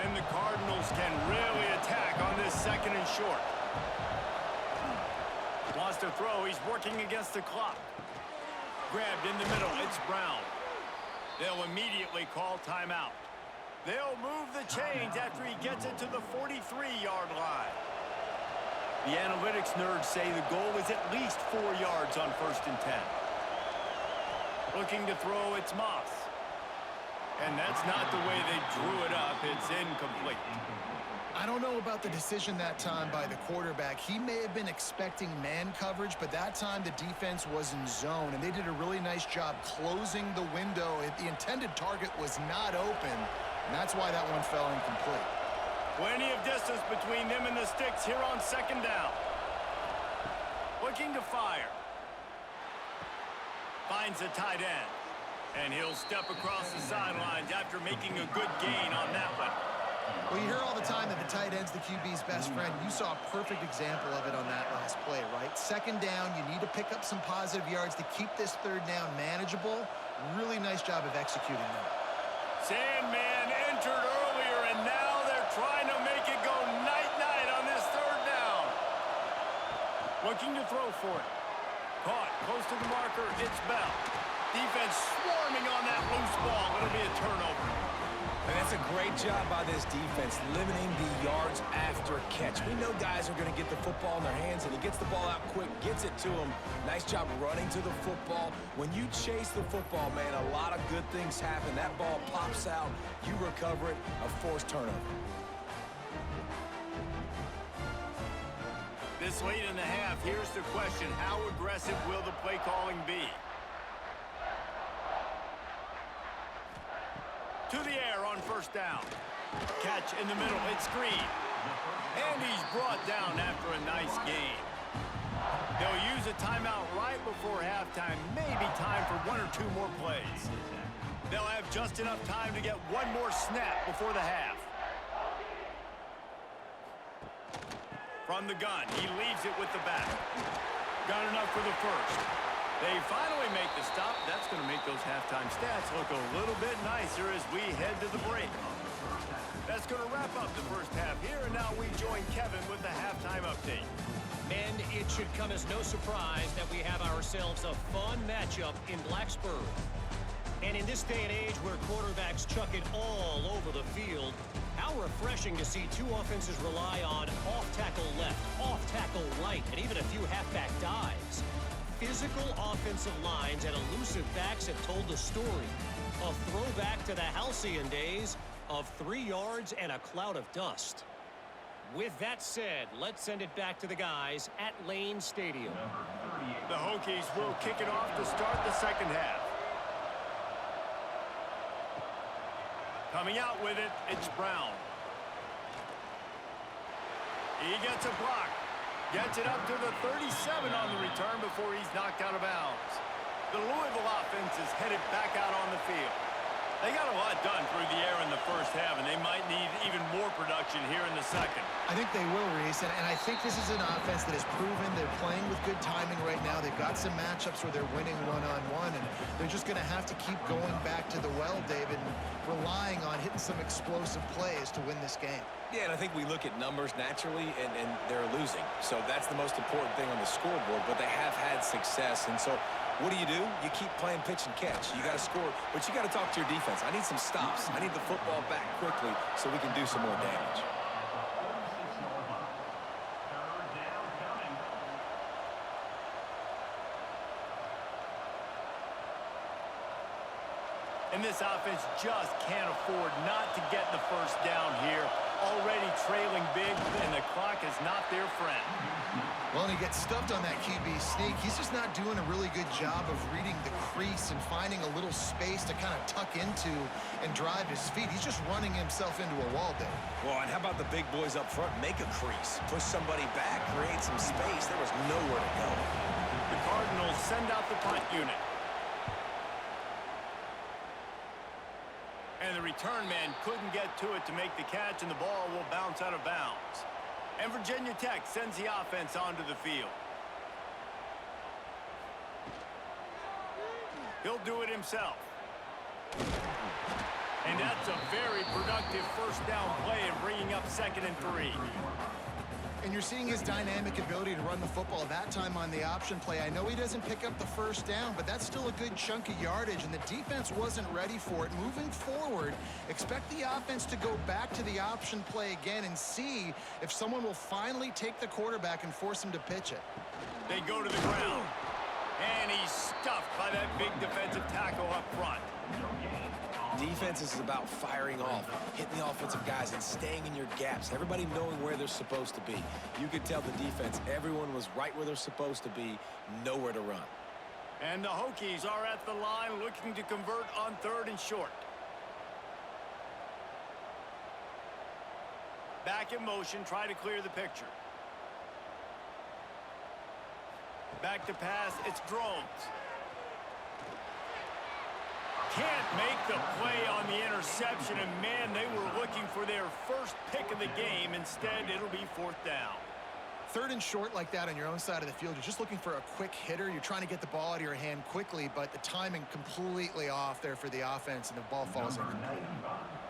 And the Cardinals can really attack on this second and short. Wants to throw. He's working against the clock. Grabbed in the middle. It's Brown. They'll immediately call timeout. They'll move the chains after he gets it to the 43-yard line. The analytics nerds say the goal is at least 4 yards on 1st and 10. Looking to throw, it's Moss. And that's not the way they drew it up. It's incomplete. I don't know about the decision that time by the quarterback. He may have been expecting man coverage, but that time the defense was in zone, and they did a really nice job closing the window. The intended target was not open, and that's why that one fell incomplete. Plenty of distance between them and the sticks here on 2nd down. Looking to fire. Finds a tight end. And he'll step across the sidelines after making a good gain on that one. Well, you hear all the time that the tight end's the QB's best friend. You saw a perfect example of it on that last play, right? 2nd down, you need to pick up some positive yards to keep this 3rd down manageable. Really nice job of executing that. Sandman entered earlier, and now they're trying to make it go night-night on this 3rd down. Looking to throw for it. Caught close to the marker. It's Bell. Defense swarming on that loose ball. It'll be a turnover. And that's a great job by this defense, limiting the yards after catch. We know guys are going to get the football in their hands, and he gets the ball out quick, gets it to him. Nice job running to the football. When you chase the football, man, a lot of good things happen. That ball pops out, you recover it, a forced turnover. This late in the half, here's the question. How aggressive will the play calling be? To the air on 1st down. Catch in the middle. It's Green. And he's brought down after a nice gain. They'll use a timeout right before halftime. Maybe time for 1 or 2 more plays. They'll have just enough time to get 1 more snap before the half. From the gun, he leaves it with the back. Got enough for the first. They finally make the stop. That's going to make those halftime stats look a little bit nicer as we head to the break. That's going to wrap up the first half here, and now we join Kevin with the halftime update. Men, it should come as no surprise that we have ourselves a fun matchup in Blacksburg. And in this day and age where quarterbacks chuck it all over the field, how refreshing to see 2 offenses rely on off-tackle left, off-tackle right, and even a few halfback dives. Physical offensive lines and elusive backs have told the story. A throwback to the halcyon days of 3 yards and a cloud of dust. With that said, let's send it back to the guys at Lane Stadium. The Hokies will kick it off to start the 2nd half. Coming out with it, it's Brown. He gets a block. Gets it up to the 37 on the return before he's knocked out of bounds. The Louisville offense is headed back out on the field. They got a lot done through the air in the first half, and they might need even more production here in the second. I think they will, Reese, and I think this is an offense that has proven they're playing with good timing right now. They've got some matchups where they're winning one-on-one, and they're just going to have to keep going back to the well, David, and relying on hitting some explosive plays to win this game. Yeah, and I think we look at numbers naturally, and they're losing. So that's the most important thing on the scoreboard, but they have had success. And so what do? You keep playing pitch and catch. You got to score, but you got to talk to your defense. I need some stops. I need the football back quickly so we can do some more damage. And this offense just can't afford not to get the first down here. Already trailing big, and the clock is not their friend. Well, and he gets stuffed on that QB sneak. He's just not doing a really good job of reading the crease and finding a little space to kind of tuck into and drive his feet. He's just running himself into a wall there. Well, and how about the big boys up front? Make a crease. Push somebody back. Create some space. There was nowhere to go. The Cardinals send out the punt unit. return man couldn't get to it to make the catch, and the ball will bounce out of bounds. And Virginia Tech sends the offense onto the field. He'll do it himself. And that's a very productive first down play and bringing up 2nd and 3. And you're seeing his dynamic ability to run the football, that time on the option play. I know he doesn't pick up the first down, but that's still a good chunk of yardage, and the defense wasn't ready for it. Moving forward, expect the offense to go back to the option play again and see if someone will finally take the quarterback and force him to pitch it. They go to the ground, and he's stuffed by that big defensive tackle up front. Defense is about firing off, hitting the offensive guys, and staying in your gaps. Everybody knowing where they're supposed to be. You could tell the defense, everyone was right where they're supposed to be, nowhere to run. And the Hokies are at the line looking to convert on 3rd and short. Back in motion, try to clear the picture. Back to pass, it's Drones. Can't make the play on the interception, and man, they were looking for their first pick of the game. Instead, it'll be 4th down. 3rd and short like that on your own side of the field, you're just looking for a quick hitter. You're trying to get the ball out of your hand quickly, but the timing completely off there for the offense, and the ball falls incomplete.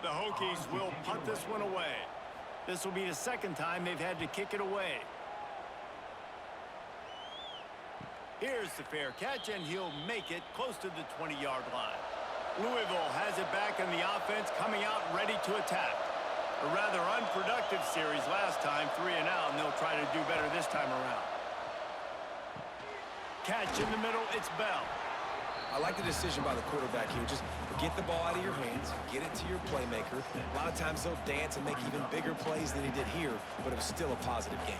The Hokies will punt this one away. This will be the 2nd time they've had to kick it away. Here's the fair catch, and he'll make it close to the 20-yard line. Louisville has it back in the offense, coming out ready to attack. A rather unproductive series last time, 3 and out, and they'll try to do better this time around. Catch in the middle, it's Bell. I like the decision by the quarterback here. Just get the ball out of your hands, get it to your playmaker. A lot of times they'll dance and make even bigger plays than he did here, but it was still a positive game.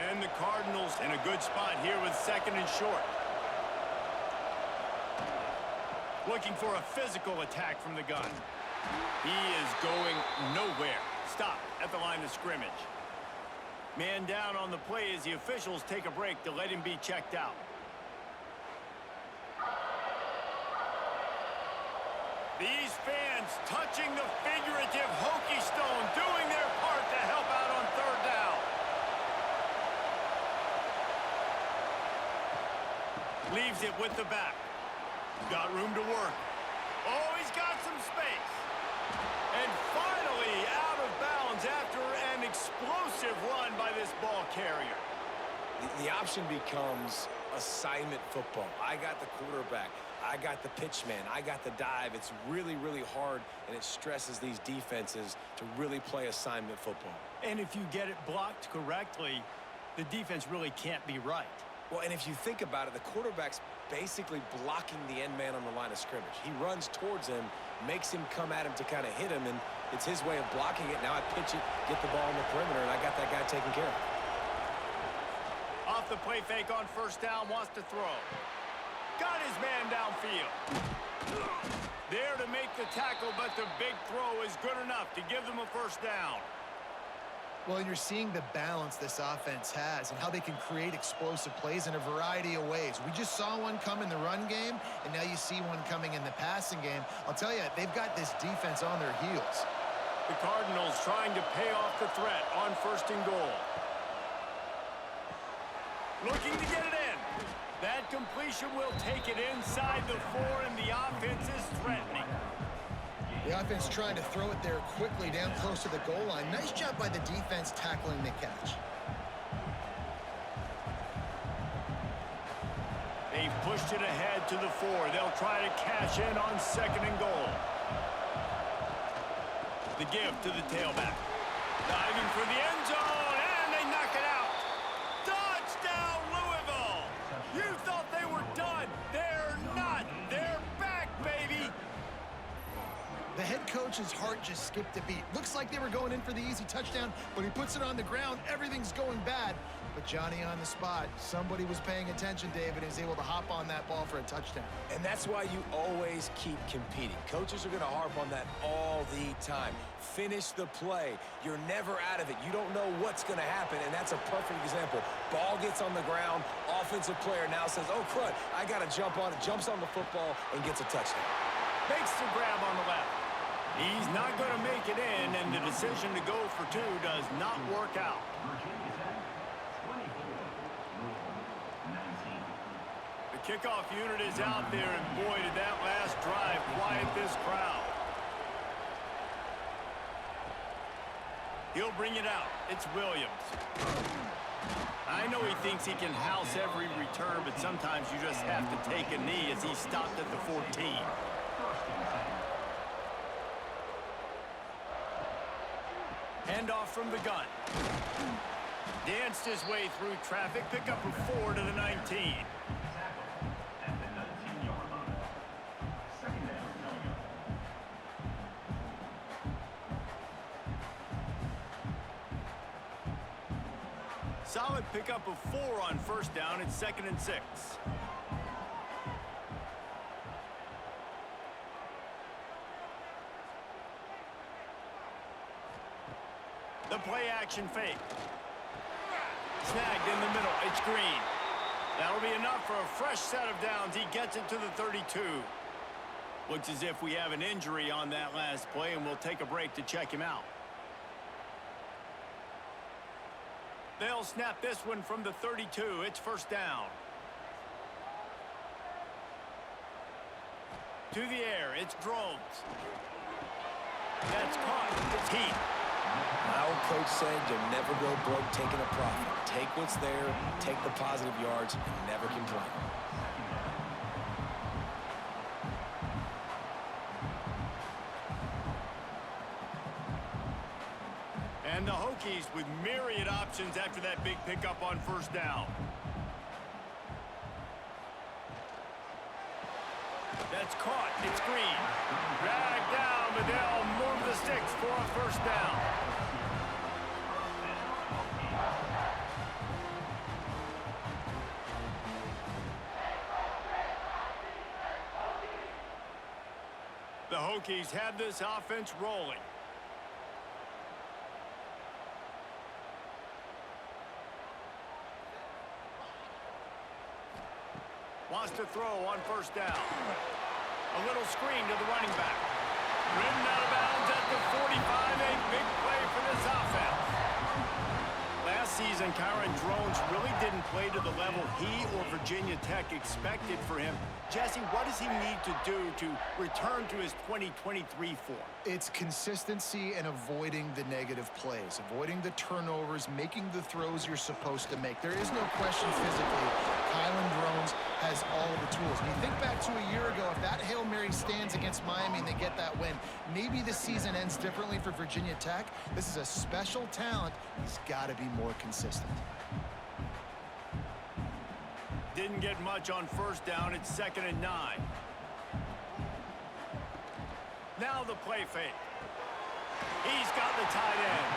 And the Cardinals in a good spot here with 2nd and short. Looking for a physical attack from the gun. He is going nowhere. Stop at the line of scrimmage. Man down on the play as the officials take a break to let him be checked out. These fans touching the figurative Hokie stone, doing their part to help out on 3rd down. Leaves it with the back. Got room to work. Oh, he's got some space. And finally out of bounds after an explosive run by this ball carrier. The option becomes assignment football. I got the quarterback. I got the pitch man. I got the dive. It's really, really hard, and it stresses these defenses to really play assignment football. And if you get it blocked correctly, the defense really can't be right. Well, and if you think about it, the quarterback's basically blocking the end man on the line of scrimmage. He runs towards him, makes him come at him to kind of hit him, and it's his way of blocking it. Now I pitch it, get the ball in the perimeter, and I got that guy taken care of. Off the play fake on 1st down, wants to throw. Got his man downfield. There to make the tackle, but the big throw is good enough to give them a 1st down. Well, and you're seeing the balance this offense has and how they can create explosive plays in a variety of ways. We just saw one come in the run game, and now you see one coming in the passing game. I'll tell you, they've got this defense on their heels. The Cardinals trying to pay off the threat on 1st and goal. Looking to get it in. That completion will take it inside the 4, and the offense is threatening. The offense trying to throw it there quickly down close to the goal line. Nice job by the defense tackling the catch. They've pushed it ahead to the 4. They'll try to cash in on 2nd and goal. The give to the tailback. Diving for the end zone, and they knock it out. Touchdown, Louisville! You thought they were done. They're not. They're back, baby. The head coach's heart just skipped a beat. Looks like they were going in for the easy touchdown, but he puts it on the ground. Everything's going bad. But Johnny on the spot. Somebody was paying attention, David, and is able to hop on that ball for a touchdown. And that's why you always keep competing. Coaches are going to harp on that all the time. Finish the play. You're never out of it. You don't know what's going to happen, and that's a perfect example. Ball gets on the ground. Offensive player now says, oh, crud, I got to jump on it. Jumps on the football and gets a touchdown. Makes the grab on the left. He's not going to make it in, and the decision to go for two does not work out. The kickoff unit is out there, and boy, did that last drive quiet this crowd. He'll bring it out. It's Williams. I know he thinks he can house every return, but sometimes you just have to take a knee as he stopped at the 14. Handoff from the gun. Danced his way through traffic. Pick up a 4 to the 19. Solid pickup of 4 on first down. It's 2nd and 6. The play action fake. Snagged in the middle. It's Green. That'll be enough for a fresh set of downs. He gets it to the 32. Looks as if we have an injury on that last play, and we'll take a break to check him out. They'll snap this one from the 32. It's first down. To the air. It's Drones. That's caught. It's Heath. My old coach said you'll never go broke taking a profit. Take what's there, take the positive yards, and never complain. And the Hokies with myriad options after that big pickup on first down. That's caught. It's Green. Dragged down, but they'll move the sticks for a first down. The Hokies have this offense rolling. Wants to throw on first down. A little screen to the running back. Ridden out of bounds at the 45. A big play for this offense. Last season, Kyron Drones really didn't play to the level he or Virginia Tech expected for him. Jesse, what does he need to do to return to his 2023 form? It's consistency and avoiding the negative plays, avoiding the turnovers, making the throws you're supposed to make. There is no question physically, Kyron Drones has all the tools. When you think back to a year ago, if that Hail Mary stands against Miami and they get that win, maybe the season ends differently for Virginia Tech. This is a special talent. He's got to be more consistent. Didn't get much on first down. It's 2nd and 9. Now the play fake. He's got the tight end.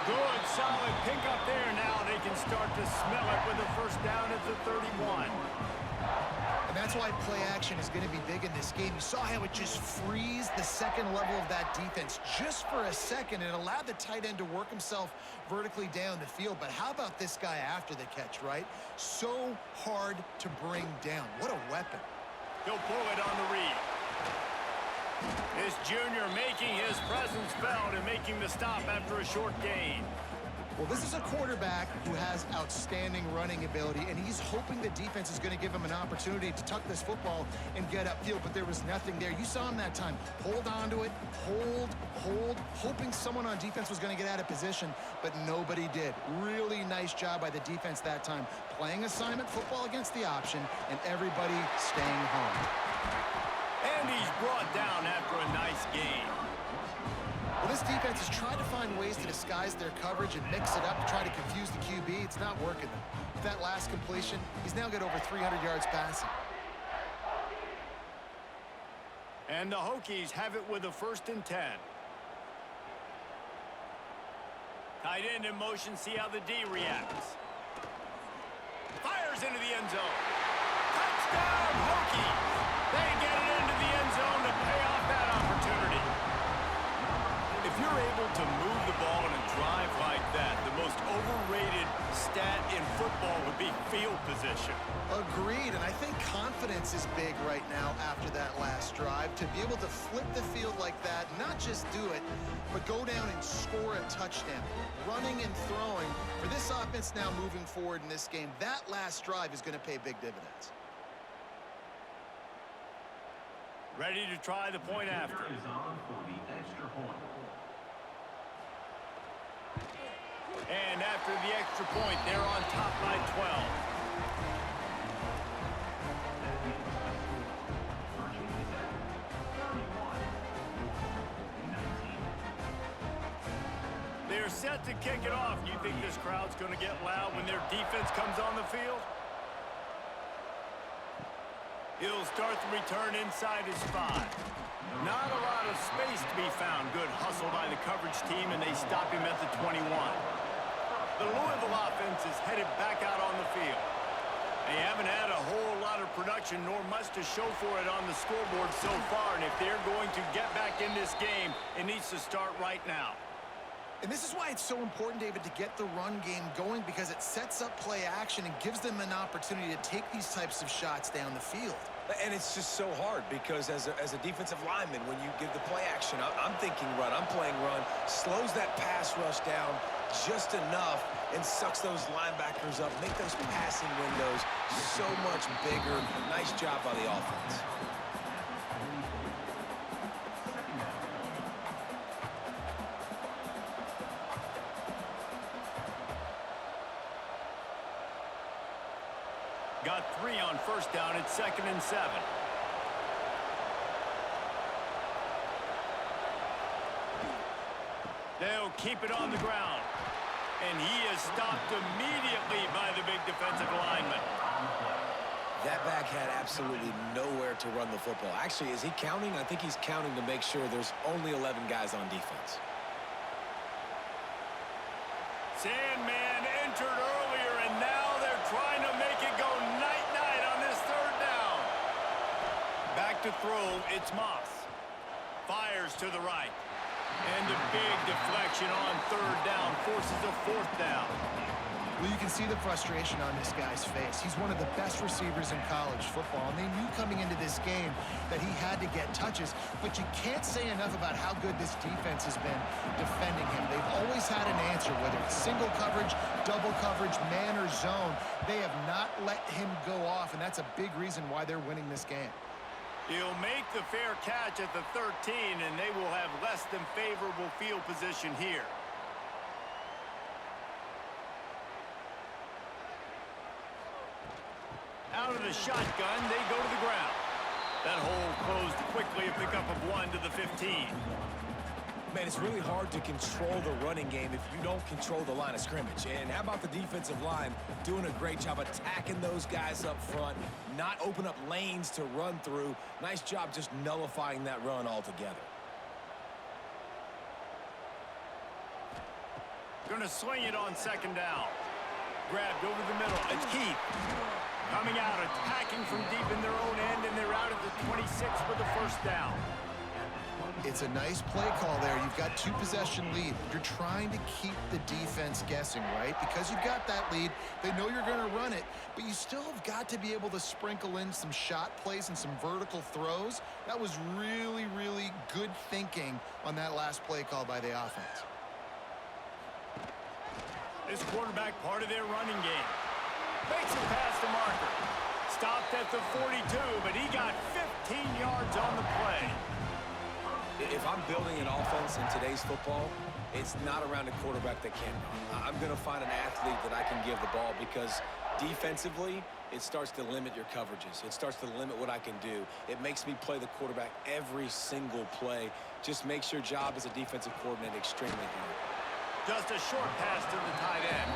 Good, solid pickup there. Now they can start to smell it with a first down at the 31. And that's why play action is going to be big in this game. You saw how it just frees the second level of that defense just for a second. It allowed the tight end to work himself vertically down the field. But how about this guy after the catch, right? So hard to bring down. What a weapon. He'll pull it on the read. This junior making his presence felt and making the stop after a short gain. Well, this is a quarterback who has outstanding running ability, and he's hoping the defense is going to give him an opportunity to tuck this football and get upfield, but there was nothing there. You saw him that time. Hold on to it, hold, hoping someone on defense was going to get out of position, but nobody did. Really nice job by the defense that time, playing assignment football against the option, and everybody staying home. And he's brought down after a nice game. Well, this defense has tried to find ways to disguise their coverage and mix it up to try to confuse the QB. It's not working. With that last completion, he's now got over 300 yards passing. And the Hokies have it with a 1st and 10. Tight end in motion, see how the D reacts. Fires into the end zone. Touchdown, Hokies! They get it into the end zone to pay off that opportunity. If you're able to move the ball in a drive like that, the most overrated stat in football would be field position. Agreed, and I think confidence is big right now after that last drive. To be able to flip the field like that, not just do it, but go down and score a touchdown. Running and throwing, for this offense now moving forward in this game, that last drive is going to pay big dividends. Ready to try the point after. Is on for the extra point. And after the extra point, they're on top by 12. Virginia Tech, 31-19. They're set to kick it off. You think this crowd's going to get loud when their defense comes on the field? He'll start the return inside his 5. Not a lot of space to be found. Good hustle by the coverage team, and they stop him at the 21. The Louisville offense is headed back out on the field. They haven't had a whole lot of production, nor much to show for it on the scoreboard so far, and if they're going to get back in this game, it needs to start right now. And this is why it's so important, David, to get the run game going, because it sets up play action and gives them an opportunity to take these types of shots down the field. And it's just so hard because as a defensive lineman, when you give the play action, I'm thinking run, I'm playing run, slows that pass rush down just enough and sucks those linebackers up, make those passing windows so much bigger. Nice job by the offense. Got 3 on 1st down. It's 2nd and 7. They'll keep it on the ground. And he is stopped immediately by the big defensive lineman. That back had absolutely nowhere to run the football. Actually, is he counting? I think he's counting to make sure there's only 11 guys on defense. Sandman entered earlier, and now they're trying to make it go night-night on this 3rd down. Back to throw, it's Moss. Fires to the right. And a big deflection on 3rd down forces a 4th down. Well, you can see the frustration on this guy's face. He's one of the best receivers in college football, and they knew coming into this game that he had to get touches, but you can't say enough about how good this defense has been defending him. They've always had an answer, whether it's single coverage, double coverage, man or zone. They have not let him go off, and that's a big reason why they're winning this game. He'll make the fair catch at the 13, and they will have less than favorable field position here. Out of the shotgun, they go to the ground. That hole closed quickly, a pickup of 1 to the 15. Man, it's really hard to control the running game if you don't control the line of scrimmage. And how about the defensive line doing a great job attacking those guys up front, not open up lanes to run through. Nice job just nullifying that run altogether. Gonna swing it on 2nd down. Grabbed over the middle. It's Keith. Coming out, attacking from deep in their own end, and they're out at the 26 with the 1st down. It's a nice play call there. You've got 2-possession lead. You're trying to keep the defense guessing, right? Because you've got that lead, they know you're going to run it, but you still have got to be able to sprinkle in some shot plays and some vertical throws. That was really, really good thinking on that last play call by the offense. This quarterback part of their running game. Makes it past the marker. Stopped at the 42, but he got 15 yards on the play. If I'm building an offense in today's football, it's not around a quarterback that can run. I'm going to find an athlete that I can give the ball because defensively, it starts to limit your coverages. It starts to limit what I can do. It makes me play the quarterback every single play. Just makes your job as a defensive coordinator extremely hard. Just a short pass to the tight end.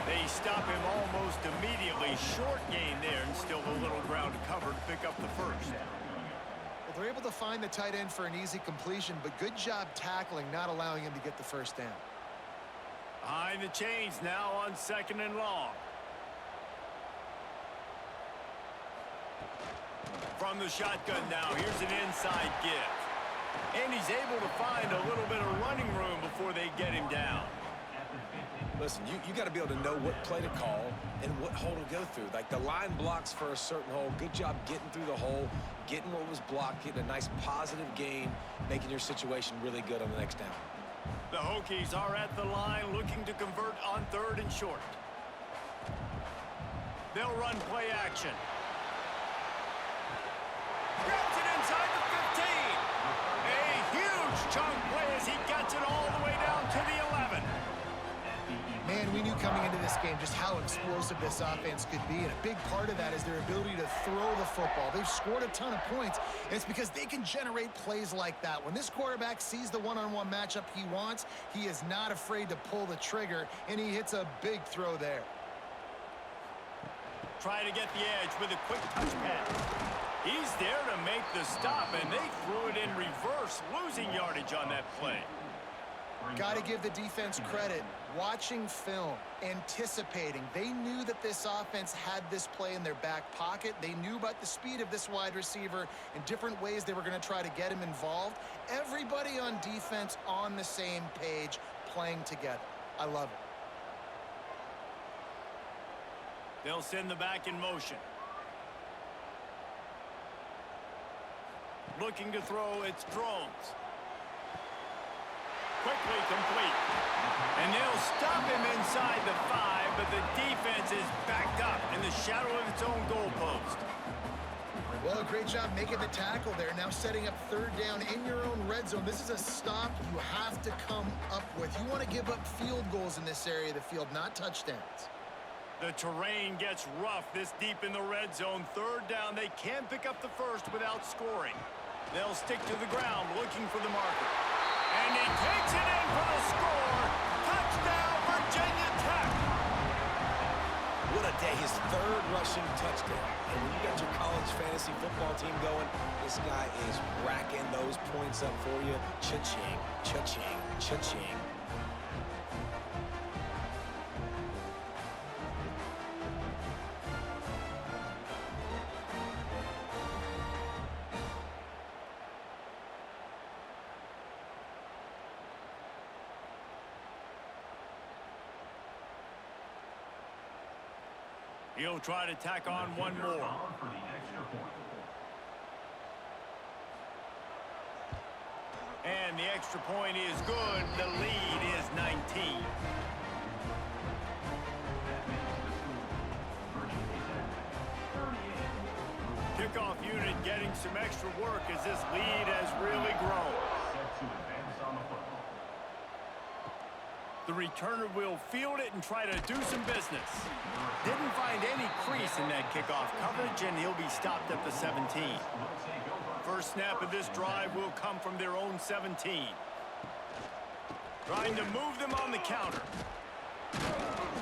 They stop him almost immediately. Short gain there, and still a little ground to cover to pick up the 1st. Well, they're able to find the tight end for an easy completion, but good job tackling, not allowing him to get the first down. Behind the chains now on 2nd and long. From the shotgun now, here's an inside give. And he's able to find a little bit of running room before they get him down. Listen, you got to be able to know what play to call and what hole to go through. Like the line blocks for a certain hole. Good job getting through the hole, getting what was blocked, getting a nice positive gain, making your situation really good on the next down. The Hokies are at the line looking to convert on 3rd and short. They'll run play action. Grabs it inside the 15. A huge chunk play as he gets it all the way down to the 11. Man, we knew coming into this game just how explosive this offense could be, and a big part of that is their ability to throw the football. They've scored a ton of points, and it's because they can generate plays like that. When this quarterback sees the one-on-one matchup he wants, he is not afraid to pull the trigger, and he hits a big throw there. Try to get the edge with a quick touch pass. He's there to make the stop, and they threw it in reverse, losing yardage on that play. Got to give the defense credit. Watching film, anticipating. They knew that this offense had this play in their back pocket. They knew about the speed of this wide receiver and different ways they were going to try to get him involved. Everybody on defense on the same page, playing together. I love it. They'll send the back in motion. Looking to throw, it's Drones. Quickly complete. And they'll stop him inside the 5, but the defense is backed up in the shadow of its own goalpost. Well, a great job making the tackle there. Now setting up 3rd down in your own red zone. This is a stop you have to come up with. You want to give up field goals in this area of the field, not touchdowns. The terrain gets rough this deep in the red zone. 3rd down, they can't pick up the first without scoring. They'll stick to the ground looking for the marker. And he takes it in for the score. Touchdown, Virginia Tech. What a day. His 3rd rushing touchdown. And when you got your college fantasy football team going, this guy is racking those points up for you. Cha-ching, cha-ching, cha-ching. He'll try to tack on one more. And the extra point is good. The lead is 19. Kickoff unit getting some extra work as this lead has really grown. The returner will field it and try to do some business. Didn't find any crease in that kickoff coverage, and he'll be stopped at the 17. First snap of this drive will come from their own 17. Trying to move them on the counter.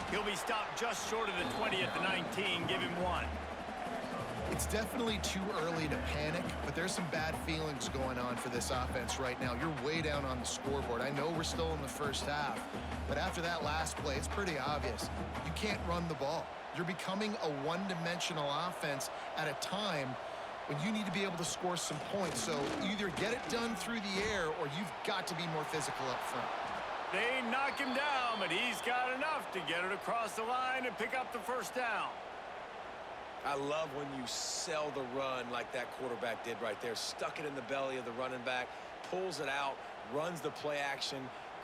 He'll be stopped just short of the 20 at the 19. Give him 1. It's definitely too early to panic, but there's some bad feelings going on for this offense right now. You're way down on the scoreboard. I know we're still in the first half, but after that last play, it's pretty obvious. You can't run the ball. You're becoming a one-dimensional offense at a time when you need to be able to score some points. So either get it done through the air or you've got to be more physical up front. They knock him down, but he's got enough to get it across the line and pick up the first down. I love when you sell the run like that quarterback did right there. Stuck it in the belly of the running back, pulls it out, runs the play action.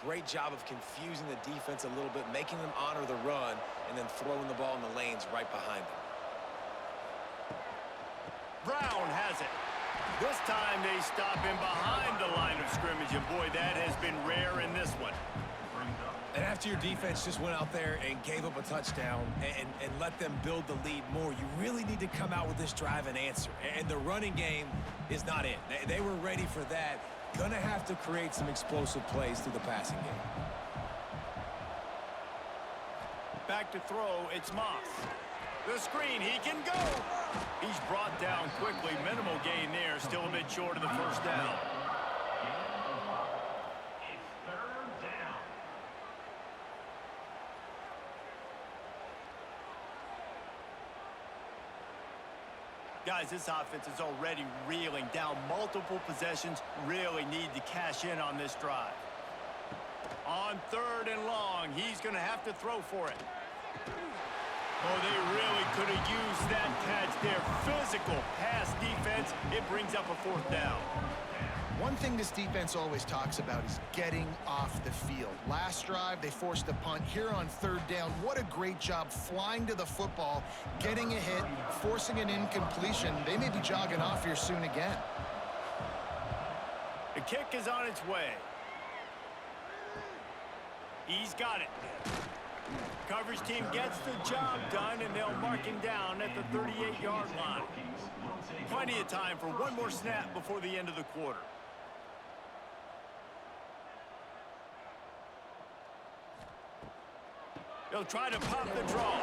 Great job of confusing the defense a little bit, making them honor the run, and then throwing the ball in the lanes right behind them. Brown has it. This time they stop him behind the line of scrimmage, and boy, that has been rare in this one. And after your defense just went out there and gave up a touchdown and let them build the lead more, you really need to come out with this drive and answer. And the running game is not in. They were ready for that. Gonna have to create some explosive plays through the passing game. Back to throw, it's Moss. The screen, he can go. He's brought down quickly. Minimal gain there, still a bit short of the first down. It's third down. Guys, this offense is already reeling down multiple possessions. Really need to cash in on this drive. On 3rd and long, he's going to have to throw for it. Oh, they really could have used that catch there. Physical pass defense. It brings up a 4th down. One thing this defense always talks about is getting off the field. Last drive, they forced a punt. Here on 3rd down, what a great job flying to the football, getting a hit, forcing an incompletion. They may be jogging off here soon again. The kick is on its way. He's got it. Coverage team gets the job done, and they'll mark him down at the 38-yard line. Plenty of time for one more snap before the end of the quarter. He'll try to pop the draw,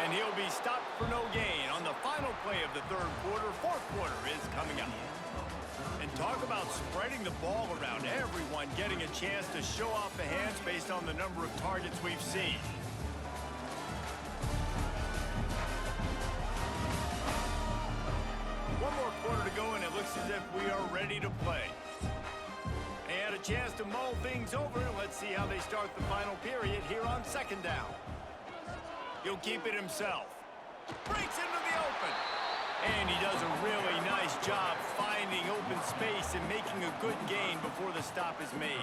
and he'll be stopped for no gain on the final play of the 3rd quarter. 4th quarter is coming up. And talk about spreading the ball around. Everyone getting a chance to show off the hands based on the number of targets we've seen. One more quarter to go, and it looks as if we are ready to play. They had a chance to mull things over. Let's see how they start the final period here on 2nd down. He'll keep it himself. Breaks into the open. And he does a really nice job finding open space and making a good gain before the stop is made.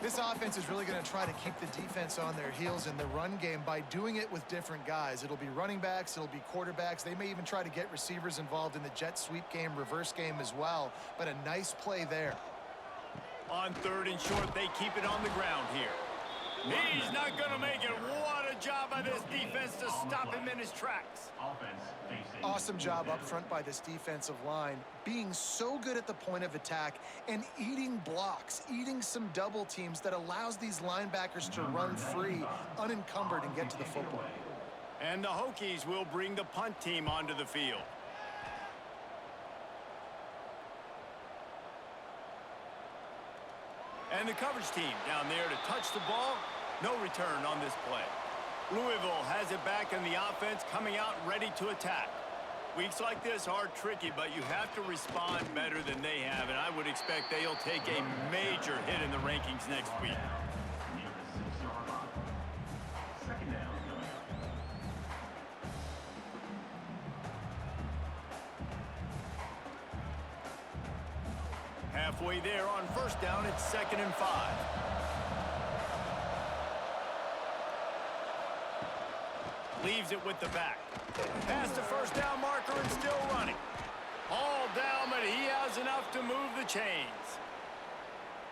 This offense is really going to try to keep the defense on their heels in the run game by doing it with different guys. It'll be running backs, it'll be quarterbacks. They may even try to get receivers involved in the jet sweep game, reverse game as well. But a nice play there. On 3rd and short, they keep it on the ground here. He's not going to make it. What a job by this defense to stop him in his tracks. Awesome job up front by this defensive line, being so good at the point of attack and eating blocks, eating some double teams that allows these linebackers to run free, unencumbered, and get to the football. And the Hokies will bring the punt team onto the field. And the coverage team down there to touch the ball. No return on this play. Louisville has it back in the offense, coming out ready to attack. Weeks like this are tricky, but you have to respond better than they have, and I would expect they'll take a major hit in the rankings next week. Halfway there on 1st down, it's 2nd and 5. Leaves it with the back. Past the 1st down marker and still running. All down, but he has enough to move the chains.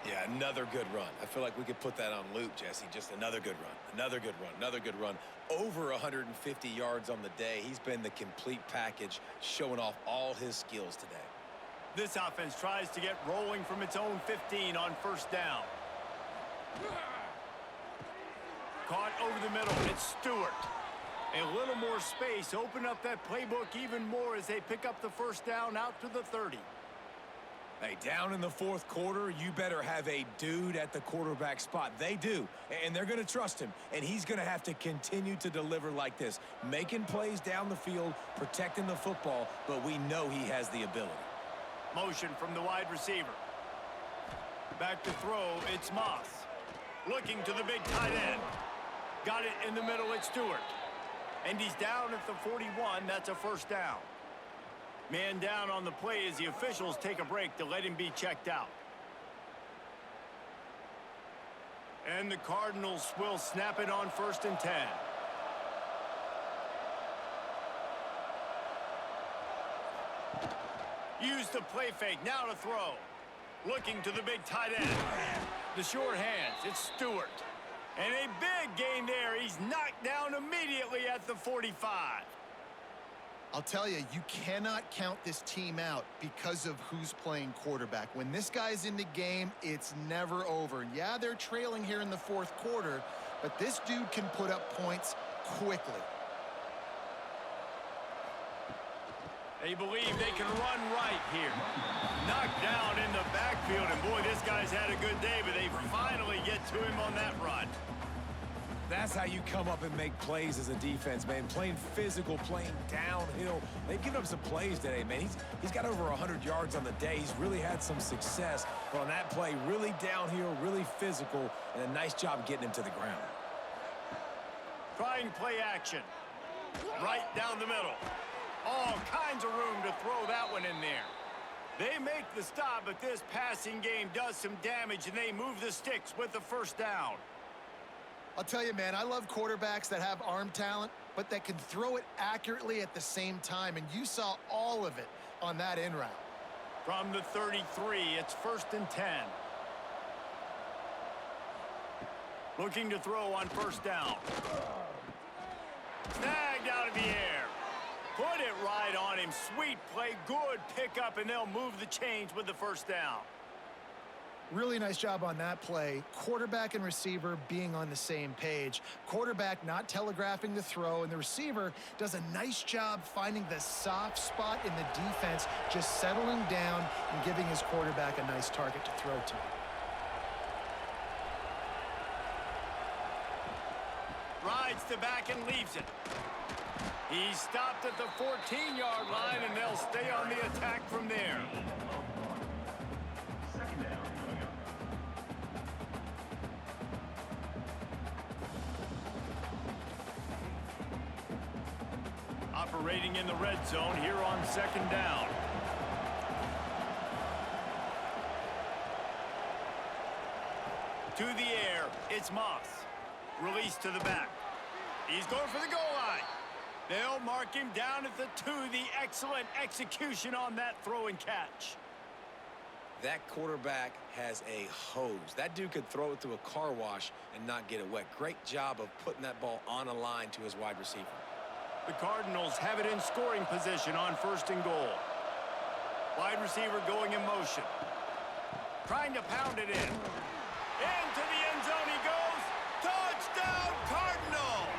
Yeah, another good run. I feel like we could put that on loop, Jesse. Just another good run, another good run, another good run. Over 150 yards on the day. He's been the complete package, showing off all his skills today. This offense tries to get rolling from its own 15 on 1st down. Caught over the middle. It's Stewart. A little more space. Open up that playbook even more as they pick up the 1st down out to the 30. Hey, down in the 4th quarter, you better have a dude at the quarterback spot. They do, and they're going to trust him, and he's going to have to continue to deliver like this, making plays down the field, protecting the football, but we know he has the ability. Motion from the wide receiver. Back to throw, it's Moss. Looking to the big tight end. Got it in the middle, it's Stewart. And he's down at the 41, that's a 1st down. Man down on the play as the officials take a break to let him be checked out. And the Cardinals will snap it on 1st and 10. Use the play fake, now to throw. Looking to the big tight end. The short hands, it's Stewart. And a big gain there. He's knocked down immediately at the 45. I'll tell you, you cannot count this team out because of who's playing quarterback. When this guy's in the game, it's never over. Yeah, they're trailing here in the 4th quarter, but this dude can put up points quickly. They believe they can run right here. Knocked down in the backfield, and boy, this guy's had a good day, but they finally get to him on that run. That's how you come up and make plays as a defense, man. Playing physical, playing downhill. They've given up some plays today, man. He's got over 100 yards on the day. He's really had some success. But on that play, really downhill, really physical, and a nice job getting him to the ground. Trying play action. Right down the middle. All kinds of room to throw that one in there. They make the stop, but this passing game does some damage, and they move the sticks with the first down. I'll tell you, man, I love quarterbacks that have arm talent, but that can throw it accurately at the same time, and you saw all of it on that in route. From the 33, it's 1st and 10. Looking to throw on first down. Snagged out of the air. Put it right on him. Sweet play, good pickup, and they'll move the chains with the first down. Really nice job on that play. Quarterback and receiver being on the same page. Quarterback not telegraphing the throw, and the receiver does a nice job finding the soft spot in the defense, just settling down and giving his quarterback a nice target to throw to. Rides the back and leaves it. He stopped at the 14-yard line, and they'll stay on the attack from there. Operating in the red zone here on 2nd down. To the air, it's Moss. Release to the back. He's going for the goal line. They'll mark him down at the 2. The excellent execution on that throw and catch. That quarterback has a hose. That dude could throw it through a car wash and not get it wet. Great job of putting that ball on a line to his wide receiver. The Cardinals have it in scoring position on 1st and goal. Wide receiver going in motion. Trying to pound it in. Into the end zone he goes. Touchdown, Cardinals!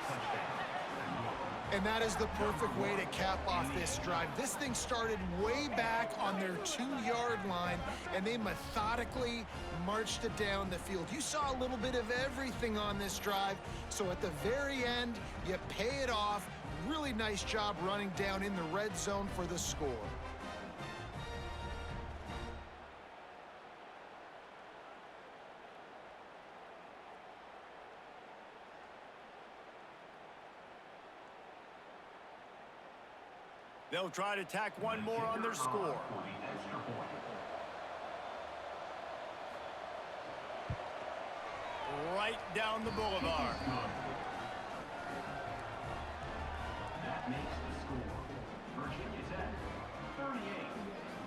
And that is the perfect way to cap off this drive. This thing started way back on their 2-yard line, and they methodically marched it down the field. You saw a little bit of everything on this drive, so at the very end, you pay it off. Really nice job running down in the red zone for the score. They'll try to tack one more on their score. Right down the boulevard. That makes the score. Virginia Tech, 38.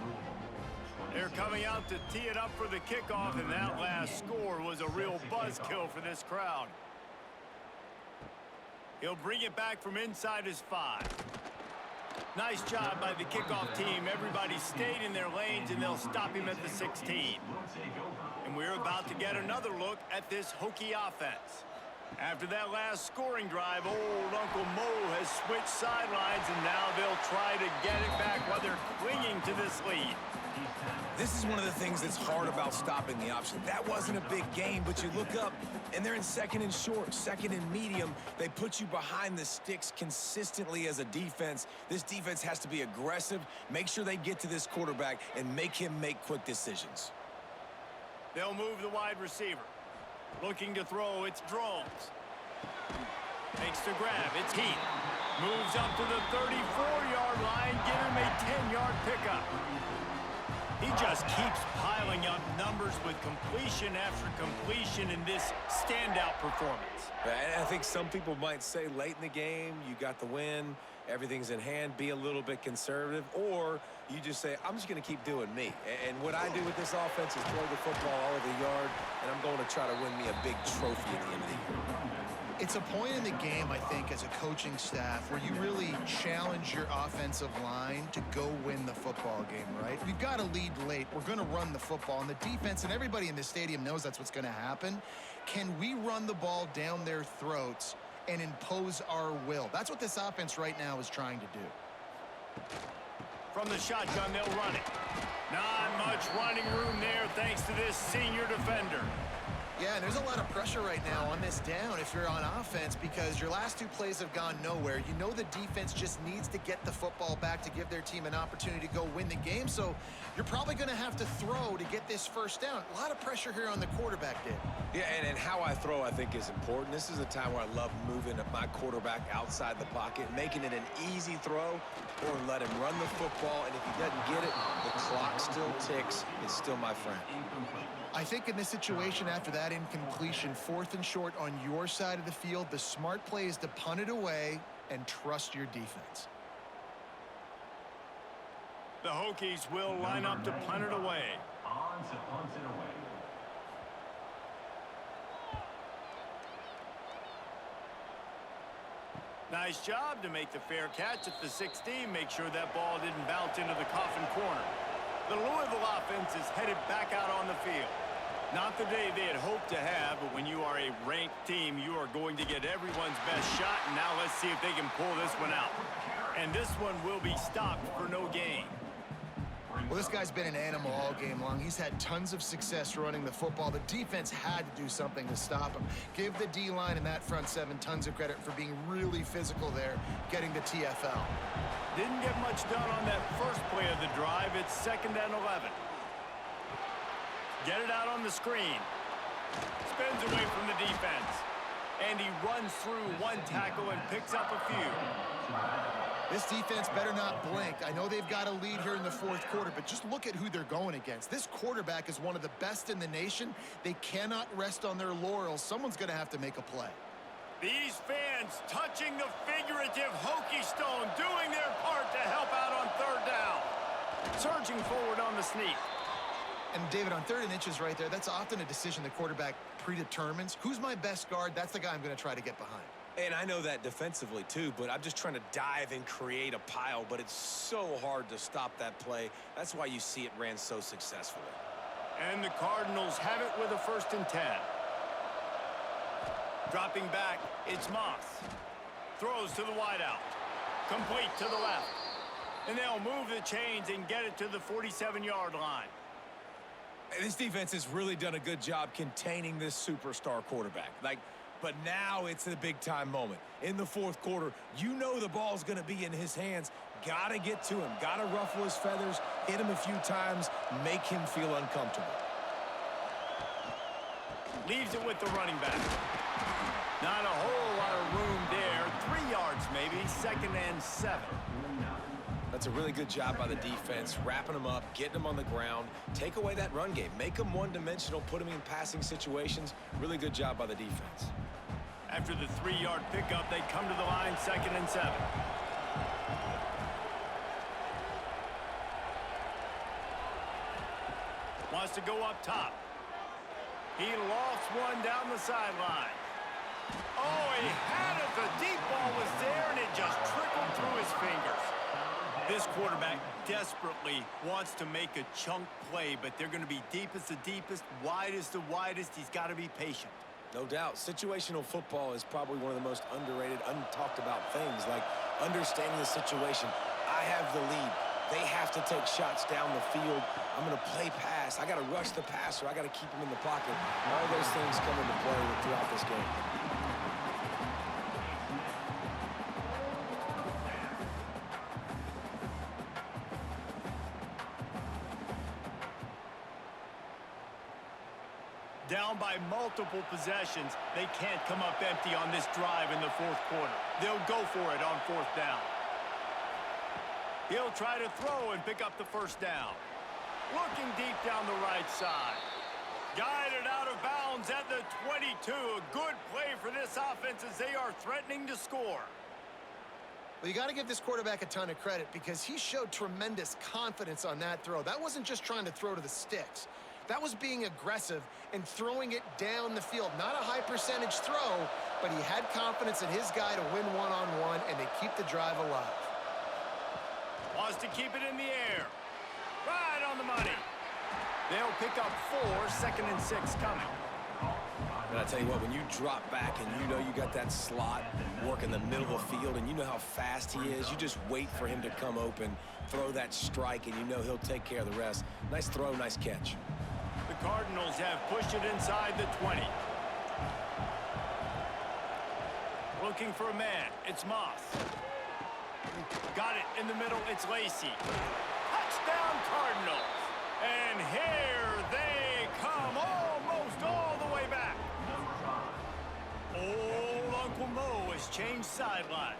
Louisville. They're coming out to tee it up for the kickoff, and that last score was a real buzzkill for this crowd. He'll bring it back from inside his 5. Nice job by the kickoff team. Everybody stayed in their lanes, and they'll stop him at the 16. And we're about to get another look at this Hokie offense. After that last scoring drive, old Uncle Mo has switched sidelines, and now they'll try to get it back while they're clinging to this lead. This is one of the things that's hard about stopping the option. That wasn't a big game, but you look up, and they're in 2nd and short, 2nd and medium. They put you behind the sticks consistently as a defense. This defense has to be aggressive, make sure they get to this quarterback, and make him make quick decisions. They'll move the wide receiver. Looking to throw, it's Drones. Makes the grab, it's Heath. Moves up to the 34-yard line, give him a 10-yard pickup. He just keeps piling up numbers with completion after completion in this standout performance. And I think some people might say late in the game, you got the win, everything's in hand, be a little bit conservative, or you just say, I'm just going to keep doing me. And what I do with this offense is throw the football all over the yard, and I'm going to try to win me a big trophy at the end of the year. It's a point in the game, I think, as a coaching staff where you really challenge your offensive line to go win the football game, right? We've got to lead late. We're going to run the football. And the defense and everybody in the stadium knows that's what's going to happen. Can we run the ball down their throats and impose our will? That's what this offense right now is trying to do. From the shotgun, they'll run it. Not much running room there thanks to this senior defender. Yeah, and there's a lot of pressure right now on this down if you're on offense because your last 2 plays have gone nowhere. You know the defense just needs to get the football back to give their team an opportunity to go win the game, so you're probably going to have to throw to get this first down. A lot of pressure here on the quarterback, Dave. Yeah, and how I throw, I think, is important. This is a time where I love moving my quarterback outside the pocket, making it an easy throw, or let him run the football, and if he doesn't get it, the clock still ticks. It's still my friend. I think in this situation, after that incompletion, 4th and short on your side of the field, the smart play is to punt it away and trust your defense. The Hokies will line up to punt it away. On to punt it away. Nice job to make the fair catch at the 16. Make sure that ball didn't bounce into the coffin corner. The Louisville offense is headed back out on the field. Not the day they had hoped to have, but when you are a ranked team, you are going to get everyone's best shot, and now let's see if they can pull this one out. And this one will be stopped for no gain. Well, this guy's been an animal all game long. He's had tons of success running the football. The defense had to do something to stop him. Give the D-line and that front 7 tons of credit for being really physical there, getting the TFL. Didn't get much done on that first play of the drive. It's 2nd and 11. Get it out on the screen. Spins away from the defense. And he runs through 1 tackle and picks up a few. This defense better not blink. I know they've got a lead here in the 4th quarter, but just look at who they're going against. This quarterback is one of the best in the nation. They cannot rest on their laurels. Someone's going to have to make a play. These fans touching the figurative Hokie stone, doing their part to help out on 3rd down. Surging forward on the sneak. And David, on 3rd and inches right there, that's often a decision the quarterback predetermines. Who's my best guard? That's the guy I'm going to try to get behind. And I know that defensively, too, but I'm just trying to dive and create a pile, but it's so hard to stop that play. That's why you see it ran so successfully. And the Cardinals have it with a 1st and 10. Dropping back, it's Moss. Throws to the wideout. Complete to the left. And they'll move the chains and get it to the 47-yard line. This defense has really done a good job containing this superstar quarterback. But now it's a big-time moment. In the 4th quarter, you know the ball's going to be in his hands. Got to get to him. Got to ruffle his feathers, hit him a few times, make him feel uncomfortable. Leaves it with the running back. Not a whole lot of room there. 3 yards maybe. 2nd and 7. That's a really good job by the defense, wrapping them up, getting them on the ground, take away that run game, make them one-dimensional, put them in passing situations. Really good job by the defense. After the 3-yard pickup, they come to the line, 2nd and 7. Wants to go up top. He lofts one down the sideline. Oh, he had it. The deep ball was there, and it just trickled through his fingers. This quarterback desperately wants to make a chunk play, but they're going to be deepest the deepest, widest the widest. He's got to be patient. No doubt. Situational football is probably one of the most underrated, untalked about things, like understanding the situation. I have the lead. They have to take shots down the field. I'm going to play pass. I got to rush the passer. I got to keep him in the pocket. All those things come into play throughout this game. Down by multiple possessions, they can't come up empty on this drive in the 4th quarter. They'll go for it on 4th down. He'll try to throw and pick up the 1st down. Looking deep down the right side. Guided out of bounds at the 22. A good play for this offense as they are threatening to score. Well, you got to give this quarterback a ton of credit because he showed tremendous confidence on that throw. That wasn't just trying to throw to the sticks. That was being aggressive and throwing it down the field. Not a high percentage throw, but he had confidence in his guy to win one-on-one, and they keep the drive alive. Wants to keep it in the air. Right on the money. They'll pick up 4, 2nd and 6 coming. And I tell you what, when you drop back and you know you got that slot work in the middle of the field and you know how fast he is, you just wait for him to come open, throw that strike, and you know he'll take care of the rest. Nice throw, nice catch. The Cardinals have pushed it inside the 20. Looking for a man. It's Moss. Got it in the middle. It's Lacey. Touchdown, Cardinals. And here they come, almost all the way back. Old Uncle Mo has changed sidelines.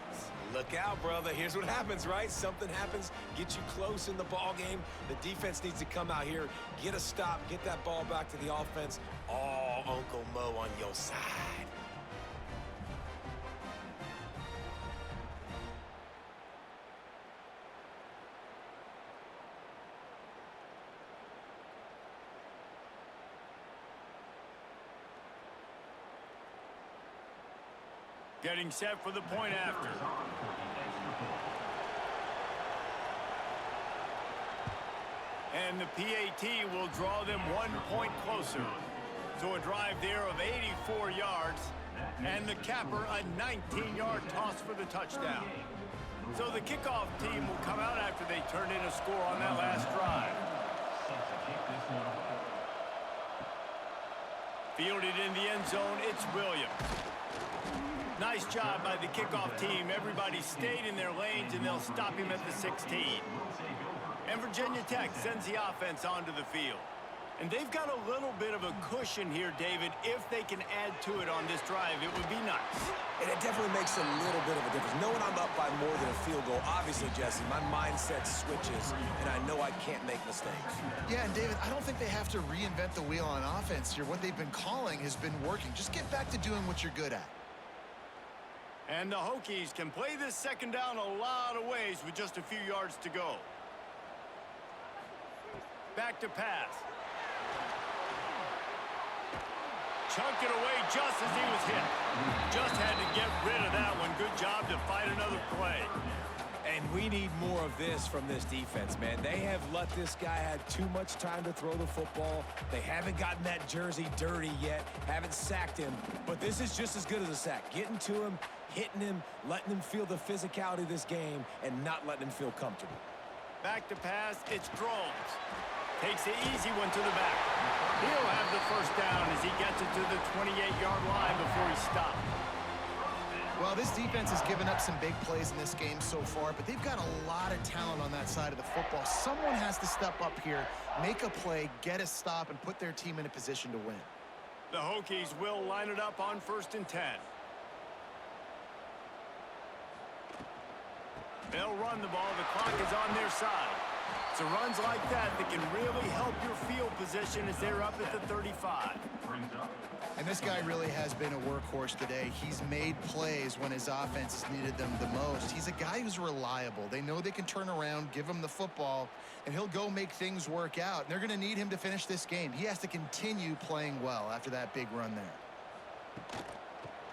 Look out, brother. Here's what happens, right? Something happens, get you close in the ball game. The defense needs to come out here, get a stop, get that ball back to the offense. All Uncle Mo on your side. Getting set for the point after. And the PAT will draw them 1 point closer. So a drive there of 84 yards. And the capper, a 19-yard toss for the touchdown. So the kickoff team will come out after they turn in a score on that last drive. Fielded in the end zone, it's Williams. Nice job by the kickoff team. Everybody stayed in their lanes, and they'll stop him at the 16. And Virginia Tech sends the offense onto the field. And they've got a little bit of a cushion here, David. If they can add to it on this drive, it would be nice. And it definitely makes a little bit of a difference. Knowing I'm up by more than a field goal, obviously, Jesse, my mindset switches, and I know I can't make mistakes. Yeah, and David, I don't think they have to reinvent the wheel on offense here. What they've been calling has been working. Just get back to doing what you're good at. And the Hokies can play this second down a lot of ways with just a few yards to go. Back to pass. Chunked it away just as he was hit. Just had to get rid of that one. Good job to fight another play. And we need more of this from this defense, man. They have let this guy have too much time to throw the football. They haven't gotten that jersey dirty yet, haven't sacked him. But this is just as good as a sack. Getting to him, hitting him, letting him feel the physicality of this game, and not letting him feel comfortable. Back to pass, it's Drones. Takes the easy one to the back. He'll have the first down as he gets it to the 28-yard line before he stops. Well, this defense has given up some big plays in this game so far, but they've got a lot of talent on that side of the football. Someone has to step up here, make a play, get a stop, and put their team in a position to win. The Hokies will line it up on 1st and 10. They'll run the ball. The clock is on their side. So runs like that can really help your field position as they're up at the 35. And this guy really has been a workhorse today. He's made plays when his offense has needed them the most. He's a guy who's reliable. They know they can turn around, give him the football, and he'll go make things work out. And they're going to need him to finish this game. He has to continue playing well after that big run there.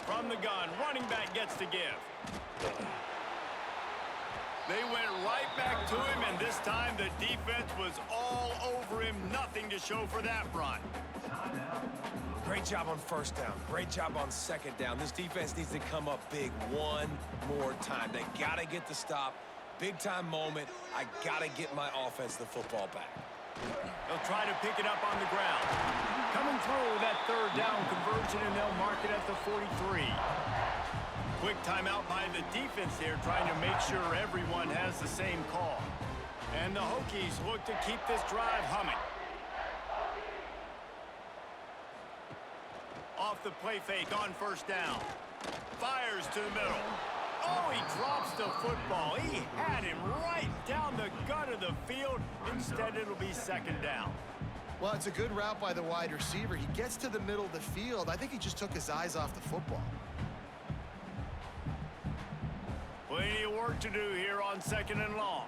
From the gun, running back gets to give. They went right back to him, and this time the defense was all over him. Nothing to show for that run. Great job on 1st down. Great job on 2nd down. This defense needs to come up big one more time. They got to get the stop. Big-time moment. I got to get my offense the football back. They'll try to pick it up on the ground. Coming through that 3rd down conversion, and they'll mark it at the 43. Quick timeout by the defense there, trying to make sure everyone has the same call. And the Hokies look to keep this drive humming. Off the play fake on 1st down. Fires to the middle. Oh, he drops the football. He had him right down the gut of the field. Instead, it'll be 2nd down. Well, it's a good route by the wide receiver. He gets to the middle of the field. I think he just took his eyes off the football. Plenty of work to do here on 2nd and long.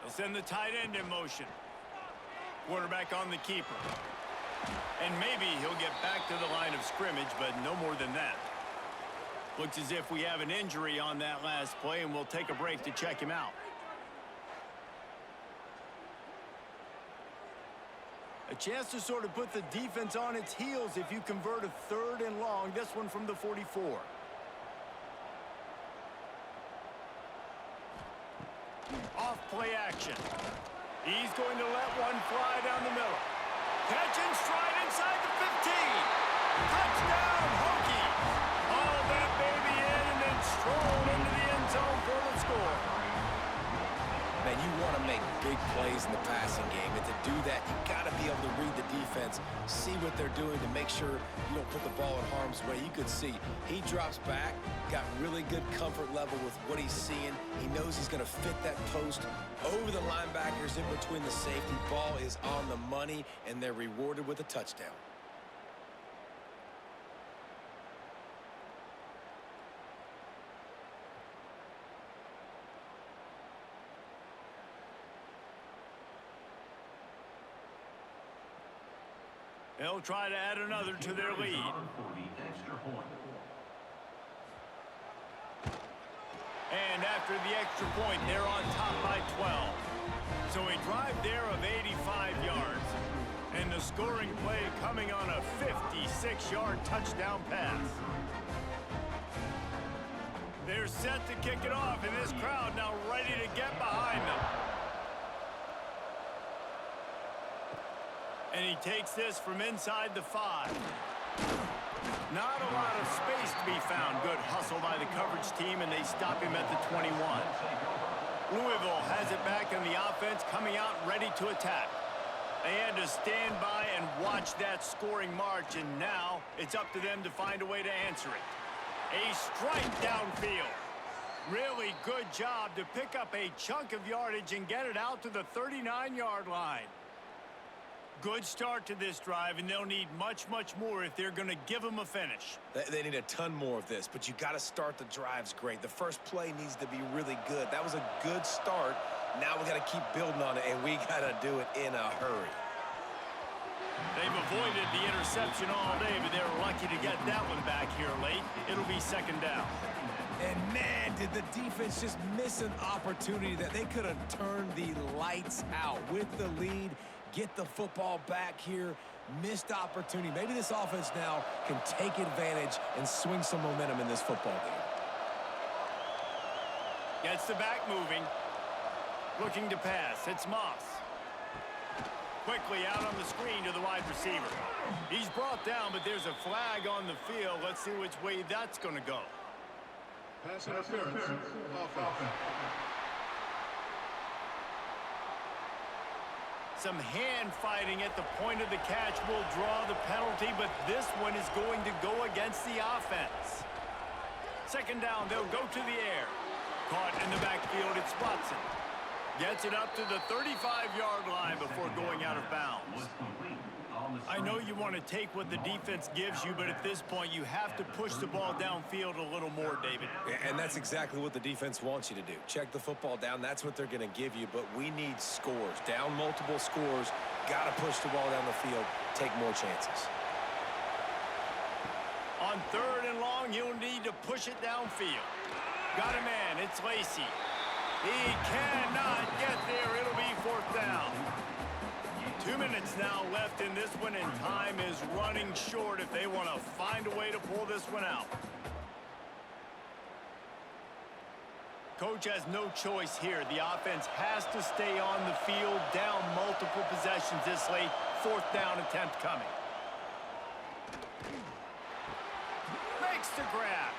They'll send the tight end in motion. Quarterback on the keeper. And maybe he'll get back to the line of scrimmage, but no more than that. Looks as if we have an injury on that last play, and we'll take a break to check him out. A chance to sort of put the defense on its heels if you convert a 3rd and long. This one from the 44. Off play action. He's going to let one fly down the middle. Catch and stride inside the 15. Touchdown, Hokies. All that baby in and then stroll into the end zone for the score. Man, you want to make big plays in the passing game, and to do that, you got to be able to read the defense, see what they're doing to make sure you don't put the ball in harm's way. You could see he drops back, got really good comfort level with what he's seeing. He knows he's going to fit that post over the linebackers in between the safety. Ball is on the money, and they're rewarded with a touchdown. They'll try to add another to their lead. For the extra point. And after the extra point, they're on top by 12. So a drive there of 85 yards. And the scoring play coming on a 56-yard touchdown pass. They're set to kick it off, and this crowd now ready to get behind them. And he takes this from inside the 5. Not a lot of space to be found. Good hustle by the coverage team, and they stop him at the 21. Louisville has it back, and the offense coming out ready to attack. They had to stand by and watch that scoring march, and now it's up to them to find a way to answer it. A strike downfield. Really good job to pick up a chunk of yardage and get it out to the 39-yard line. Good start to this drive, and they'll need much, much more if they're going to give them a finish. They need a ton more of this, but you got to start the drives great. The first play needs to be really good. That was a good start. Now we got to keep building on it, and we got to do it in a hurry. They've avoided the interception all day, but they're lucky to get that one back here late. It'll be 2nd down. And man, did the defense just miss an opportunity that they could have turned the lights out with the lead. Get the football back here. Missed opportunity. Maybe this offense now can take advantage and swing some momentum in this football game. Gets the back moving. Looking to pass. It's Moss. Quickly out on the screen to the wide receiver. He's brought down, but there's a flag on the field. Let's see which way that's going to go. Pass interference. Offense. Some hand fighting at the point of the catch will draw the penalty, but this one is going to go against the offense. 2nd down, they'll go to the air. Caught in the backfield, it's Watson. Gets it up to the 35-yard line before going out of bounds. I know you want to take what the defense gives you, but at this point, you have to push the ball downfield a little more, David. And that's exactly what the defense wants you to do. Check the football down. That's what they're going to give you, but we need scores. Down multiple scores. Got to push the ball down the field. Take more chances. On 3rd and long, you'll need to push it downfield. Got a man. It's Lacey. He cannot get there. It'll be 4th down. 2 minutes now left in this one, and time is running short if they want to find a way to pull this one out. Coach has no choice here. The offense has to stay on the field, down multiple possessions this late. 4th down attempt coming. Makes the grab.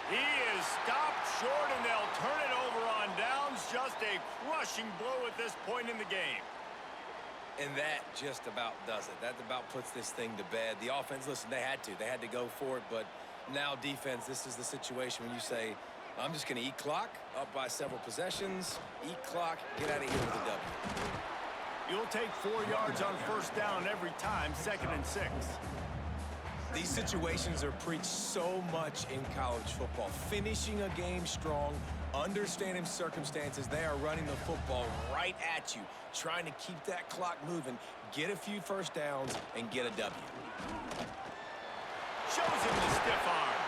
He is stopped short, and they'll turn it over on downs. Just a crushing blow at this point in the game. And that just about does it. That about puts this thing to bed. The offense, listen, they had to go for it, but now defense, this is the situation when you say, I'm just going to eat clock, up by several possessions, eat clock, get out of here with a W. You'll take 4 yards on 1st down every time, 2nd and 6. These situations are preached so much in college football. Finishing a game strong, understanding circumstances. They are running the football right at you, trying to keep that clock moving, get a few 1st downs, and get a W. Shows him the stiff arm.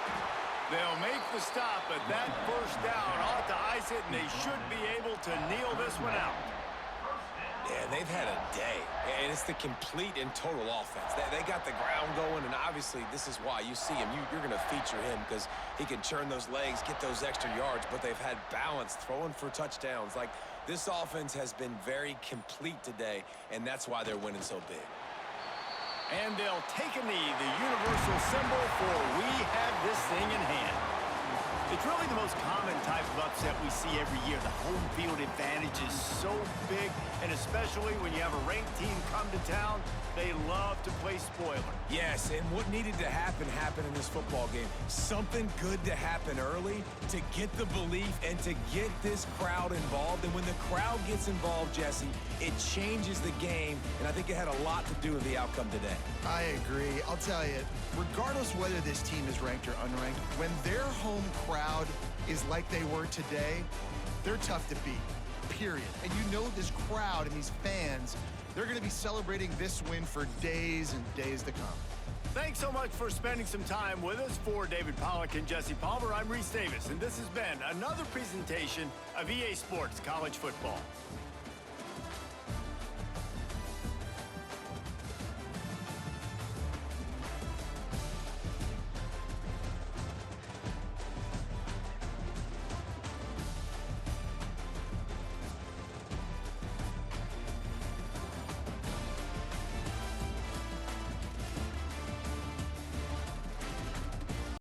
They'll make the stop, but that 1st down ought to ice it, and they should be able to kneel this one out. Yeah, they've had a day, and it's the complete and total offense. They got the ground going, and obviously this is why you see him. You're going to feature him because he can churn those legs, get those extra yards, but they've had balance, throwing for touchdowns. Like, this offense has been very complete today, and that's why they're winning so big. And they'll take a knee, the universal symbol for we have this thing in hand. It's really the most common type of upset we see every year. The home field advantage is so big, and especially when you have a ranked team come to town, they love to play spoiler. Yes, and what needed to happen happened in this football game. Something good to happen early to get the belief and to get this crowd involved. And when the crowd gets involved, Jesse, it changes the game, and I think it had a lot to do with the outcome today. I agree. I'll tell you, regardless whether this team is ranked or unranked, when their home crowd is like they were today, they're tough to beat, period. And you know this crowd and these fans, they're going to be celebrating this win for days and days to come. Thanks so much for spending some time with us. For David Pollack and Jesse Palmer, I'm Reese Davis, and this has been another presentation of EA Sports College Football.